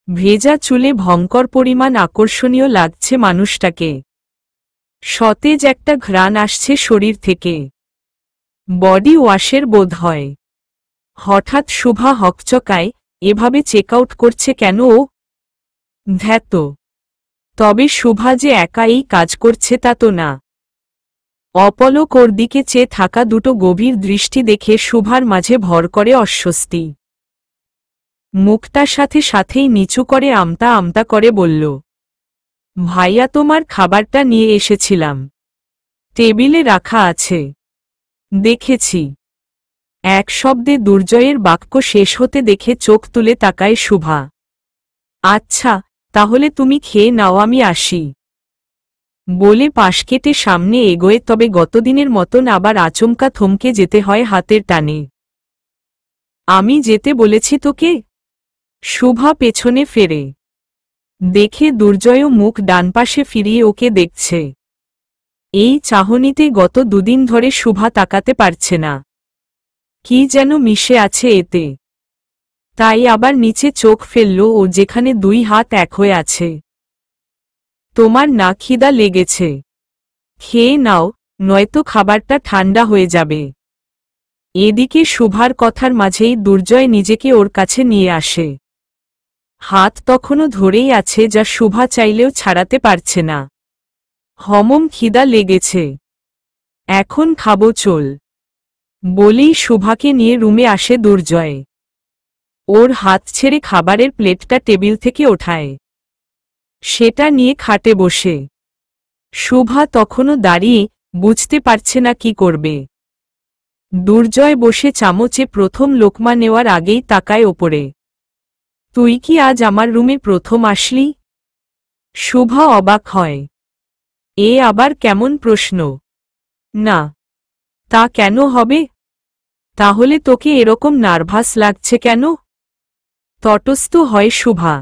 ভেজা চুলে ভয়ঙ্কর পরিমাণ আকর্ষণীয় লাগছে মানুষটাকে। সতেজ একটা ঘ্রাণ আসছে শরীর থেকে, বডি ওয়াশের বোধ হয়। হঠাৎ শুভা হকচকায়, এভাবে চেকআউট করছে কেন ও? ধ্যাত, তবে শুভা যে একা এই কাজ করছে তা তো না। অপলক ওর দিকে চেয়ে থাকা দুটো গভীর দৃষ্টি দেখে শুভার মাঝে ভর করে অস্বস্তি। মুখটা সাথে সাথেই নিচু করে আমতা আমতা করে বলল, ভাইয়া তোমার খাবারটা নিয়ে এসেছিলাম, টেবিলে রাখা আছে, দেখেছি। এক শব্দে দুর্জয়ের বাক্য শেষ হতে দেখে চোখ তুলে তাকায় শুভা। আচ্ছা, তাহলে তুমি খেয়ে নাও, আমি আসি বলে পাশ কেটে সামনে এগোয়। তবে গতদিনের মতন আবার আচমকা থমকে যেতে হয় হাতের টানে। আমি যেতে বলেছি তোকে? শুভা পেছনে ফেরে, দেখে দুর্জয়ও মুখ ডানপাশে ফিরিয়ে ওকে দেখছে। এই চাহনিতে গত দুদিন ধরে শুভা তাকাতে পারছে না, কি যেন মিশে আছে এতে। তাই আবার নিচে চোখ ফেলল ও, যেখানে 2 হাত এক হয়ে আছে। তোমার না খিদা লেগেছে? খেয়ে নাও, নয়তো খাবারটা ঠান্ডা হয়ে যাবে। এদিকে শুভার কথার মাঝেই দুর্জয় নিজেকে ওর কাছে নিয়ে আসে। হাত তখনও ধরেই আছে, যা শুভা চাইলেও ছাড়াতে পারছে না। হমম খিদা লেগেছে, এখন খাবো চল বলেই শুভাকে নিয়ে রুমে আসে দুর্জয়। ওর হাত ছেড়ে খাবারের প্লেটটা টেবিল থেকে ওঠায়, সেটা নিয়ে খাটে বসে। শুভা তখনও দাঁড়িয়ে, বুঝতে পারছে না কি করবে। দুর্জয় বসে চামচে প্রথম লোকমা নেওয়ার আগেই তাকায় ওপরে। তুই কি আজ আমার রুমে প্রথম আসলি? শুভা অবাক হয়, এ আবার কেমন প্রশ্ন? না, তা কেন হবে? তাহলে তোকে এরকম নার্ভাস লাগছে কেন? তটস্থ হয় শুভা,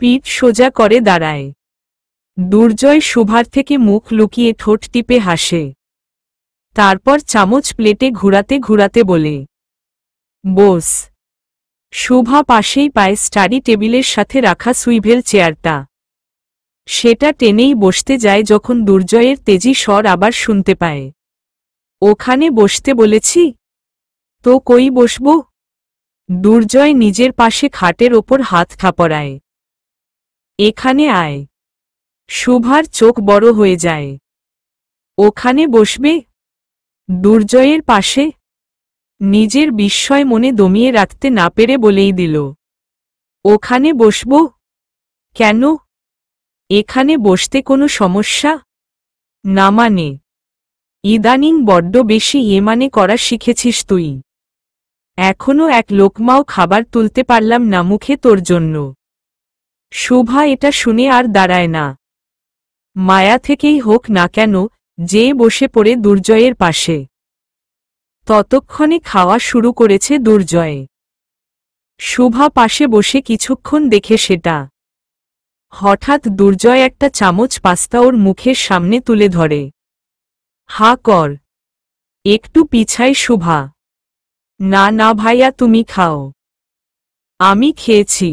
পিঠ সোজা করে দাঁড়ায়। দুর্জয় শুভার থেকে মুখ লুকিয়ে ঠোঁট টিপে হাসে। তারপর চামচ প্লেটে ঘুরাতে ঘুরাতে বলে, বস। শুভা পাশেই পায় স্টাডি টেবিলের সাথে রাখা সুইভেল চেয়ারটা। সেটা টেনেই বসতে যায় যখন দুর্জয়ের তেজি স্বর আবার শুনতে পায়, ওখানে বসতে বলেছি তো, কই বসব? দুর্জয় নিজের পাশে খাটের ওপর হাত থাপড়ায়, এখানে আয়। শুভার চোখ বড় হয়ে যায়। ওখানে বসবে? দুর্জয়ের পাশে? নিজের বিস্ময় মনে দমিয়ে রাখতে না পেরে বলেই দিল, ওখানে বসব। কেন? এখানে বসতে কোনো সমস্যা? না মানে? ইদানিং বড্ড বেশি করা শিখেছিস তুই। এখনো এক লোকমাও খাবার তুলতে পারলাম না মুখে তোর জন্য। শুভা এটা শুনে আর দাঁড়ায় না। মায়া থেকেই হোক না কেন, যে বসে পড়ে দুর্জয়ের পাশে। ততক্ষণে খাওয়া শুরু করেছে দুর্জয়। শুভা পাশে বসে কিছুক্ষণ দেখে সেটা। হঠাৎ দুর্জয় একটা চামচ পাস্তা ওর মুখের সামনে তুলে ধরে। হা কর। একটু পিছায় শুভা। না না ভাইয়া, তুমি খাও। আমি খেয়েছি।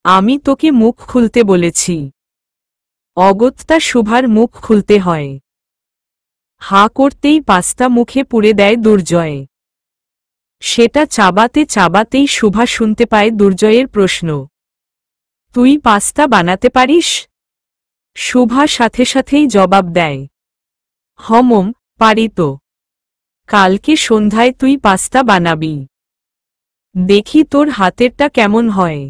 আমি তোকে মুখ খুলতে বলেছি। অগত্যা শুভার মুখ খুলতে হয়। হা করতেই পাস্তা মুখে পুরে দেয় দুর্জয়। সেটা চাবাতে চাবাতেই শুভা শুনতে পায় দুর্জয়ের প্রশ্ন, তুই পাস্তা বানাতে পারিস? শুভা সাথে সাথেই জবাব দেয়, হমম, পারি তো। কালকে সন্ধ্যায় তুই পাস্তা বানাবি। দেখি তোর হাতেরটা কেমন হয়।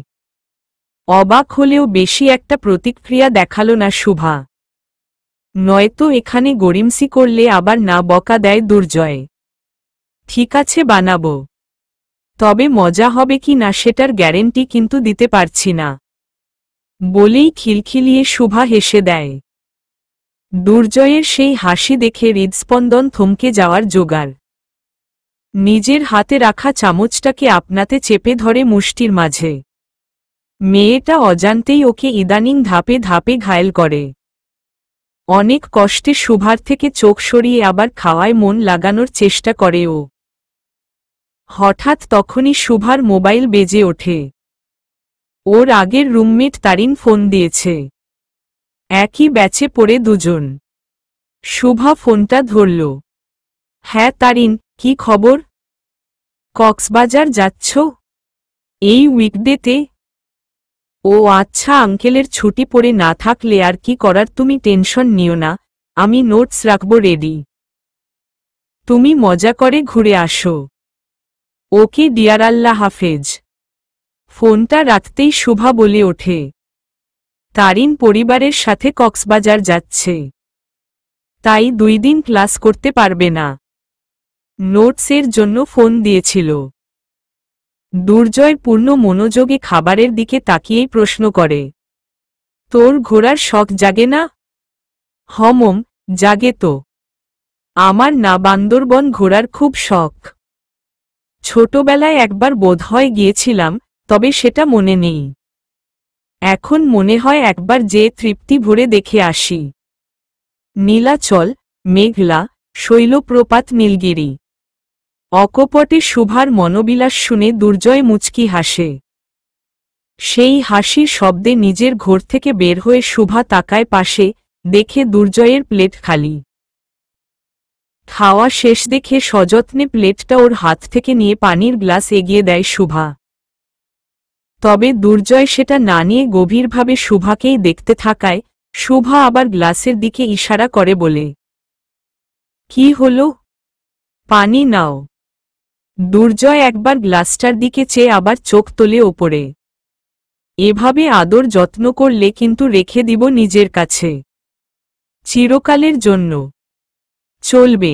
অবাক হলেও বেশি একটা প্রতিক্রিয়া দেখালো না শুভা। নয়তো এখানে গড়িমসি করলে আবার না বকা দেয় দুর্জয়। ঠিক আছে, বানাবো। তবে মজা হবে কি না সেটার গ্যারেন্টি কিন্তু দিতে পারছি না। বলেই খিলখিলিয়ে শুভা হেসে দেয়। দুর্জয়ের সেই হাসি দেখে হৃদস্পন্দন থমকে যাওয়ার জোগাড়। নিজের হাতে রাখা চামচটাকে আপনাতে চেপে ধরে মুষ্টির মাঝে। মেয়েটা অজান্তেই ওকে ইদানিং ধাপে ধাপে ঘায়েল করে। অনেক কষ্টে শুভার থেকে চোখ সরিয়ে আবার খাওয়ায় মন লাগানোর চেষ্টা করে ও। হঠাৎ তখনই শুভার মোবাইল বেজে ওঠে। ওর আগের রুমমেট তারিন ফোন দিয়েছে। একই ব্যাচে পড়ে দুজন। শুভা ফোনটা ধরল। হ্যাঁ তারিন, কি খবর? কক্সবাজার যাচ্ছ এই উইকডেতে? ও আচ্ছা, আঙ্কেলের ছুটি পড়ে না থাকলে আর কি করার, তুমি টেনশন নিও না, আমি নোটস রাখব রেডি। তুমি মজা করে ঘুরে আসো। ওকে ডিয়ার, আল্লাহ হাফেজ। ফোনটা রাখতেই শুভা বলে ওঠে, তারিন পরিবারের সাথে কক্সবাজার যাচ্ছে, তাই 2 দিন ক্লাস করতে পারবে না। নোটসের জন্য ফোন দিয়েছিল। দুর্জয় পূর্ণ মনোযোগে খাবারের দিকে তাকিয়েই প্রশ্ন করে, তোর ঘোরার শখ জাগে না? হমম, জাগে তো। আমার না বান্দরবন ঘোরার খুব শখ। ছোটবেলায় একবার বোধহয় গিয়েছিলাম, তবে সেটা মনে নেই। এখন মনে হয় একবার যে তৃপ্তি ভরে দেখে আসি। নীলাচল, মেঘলা, শৈলপ্রপাত, নীলগিরি। অকপটে শুভার মনোবিলাস শুনে দুর্জয় মুচকি হাসে। সেই হাসির শব্দে নিজের ঘর থেকে বের হয়ে শুভা তাকায় পাশে, দেখে দুর্জয়ের প্লেট খালি। খাওয়া শেষ দেখে সযত্নে প্লেটটা ওর হাত থেকে নিয়ে পানির গ্লাস এগিয়ে দেয় শুভা। তবে দুর্জয় সেটা না নিয়ে গভীরভাবে শুভাকেই দেখতে থাকায় শুভা আবার গ্লাসের দিকে ইশারা করে বলে, কি হলো? পানি নাও। দুর্জয় একবার গ্লাসটার দিকে চেয়ে আবার চোখ তোলে ওপরে। এভাবে আদর যত্ন করলে কিন্তু রেখে দিব নিজের কাছে, চিরকালের জন্য। চলবে।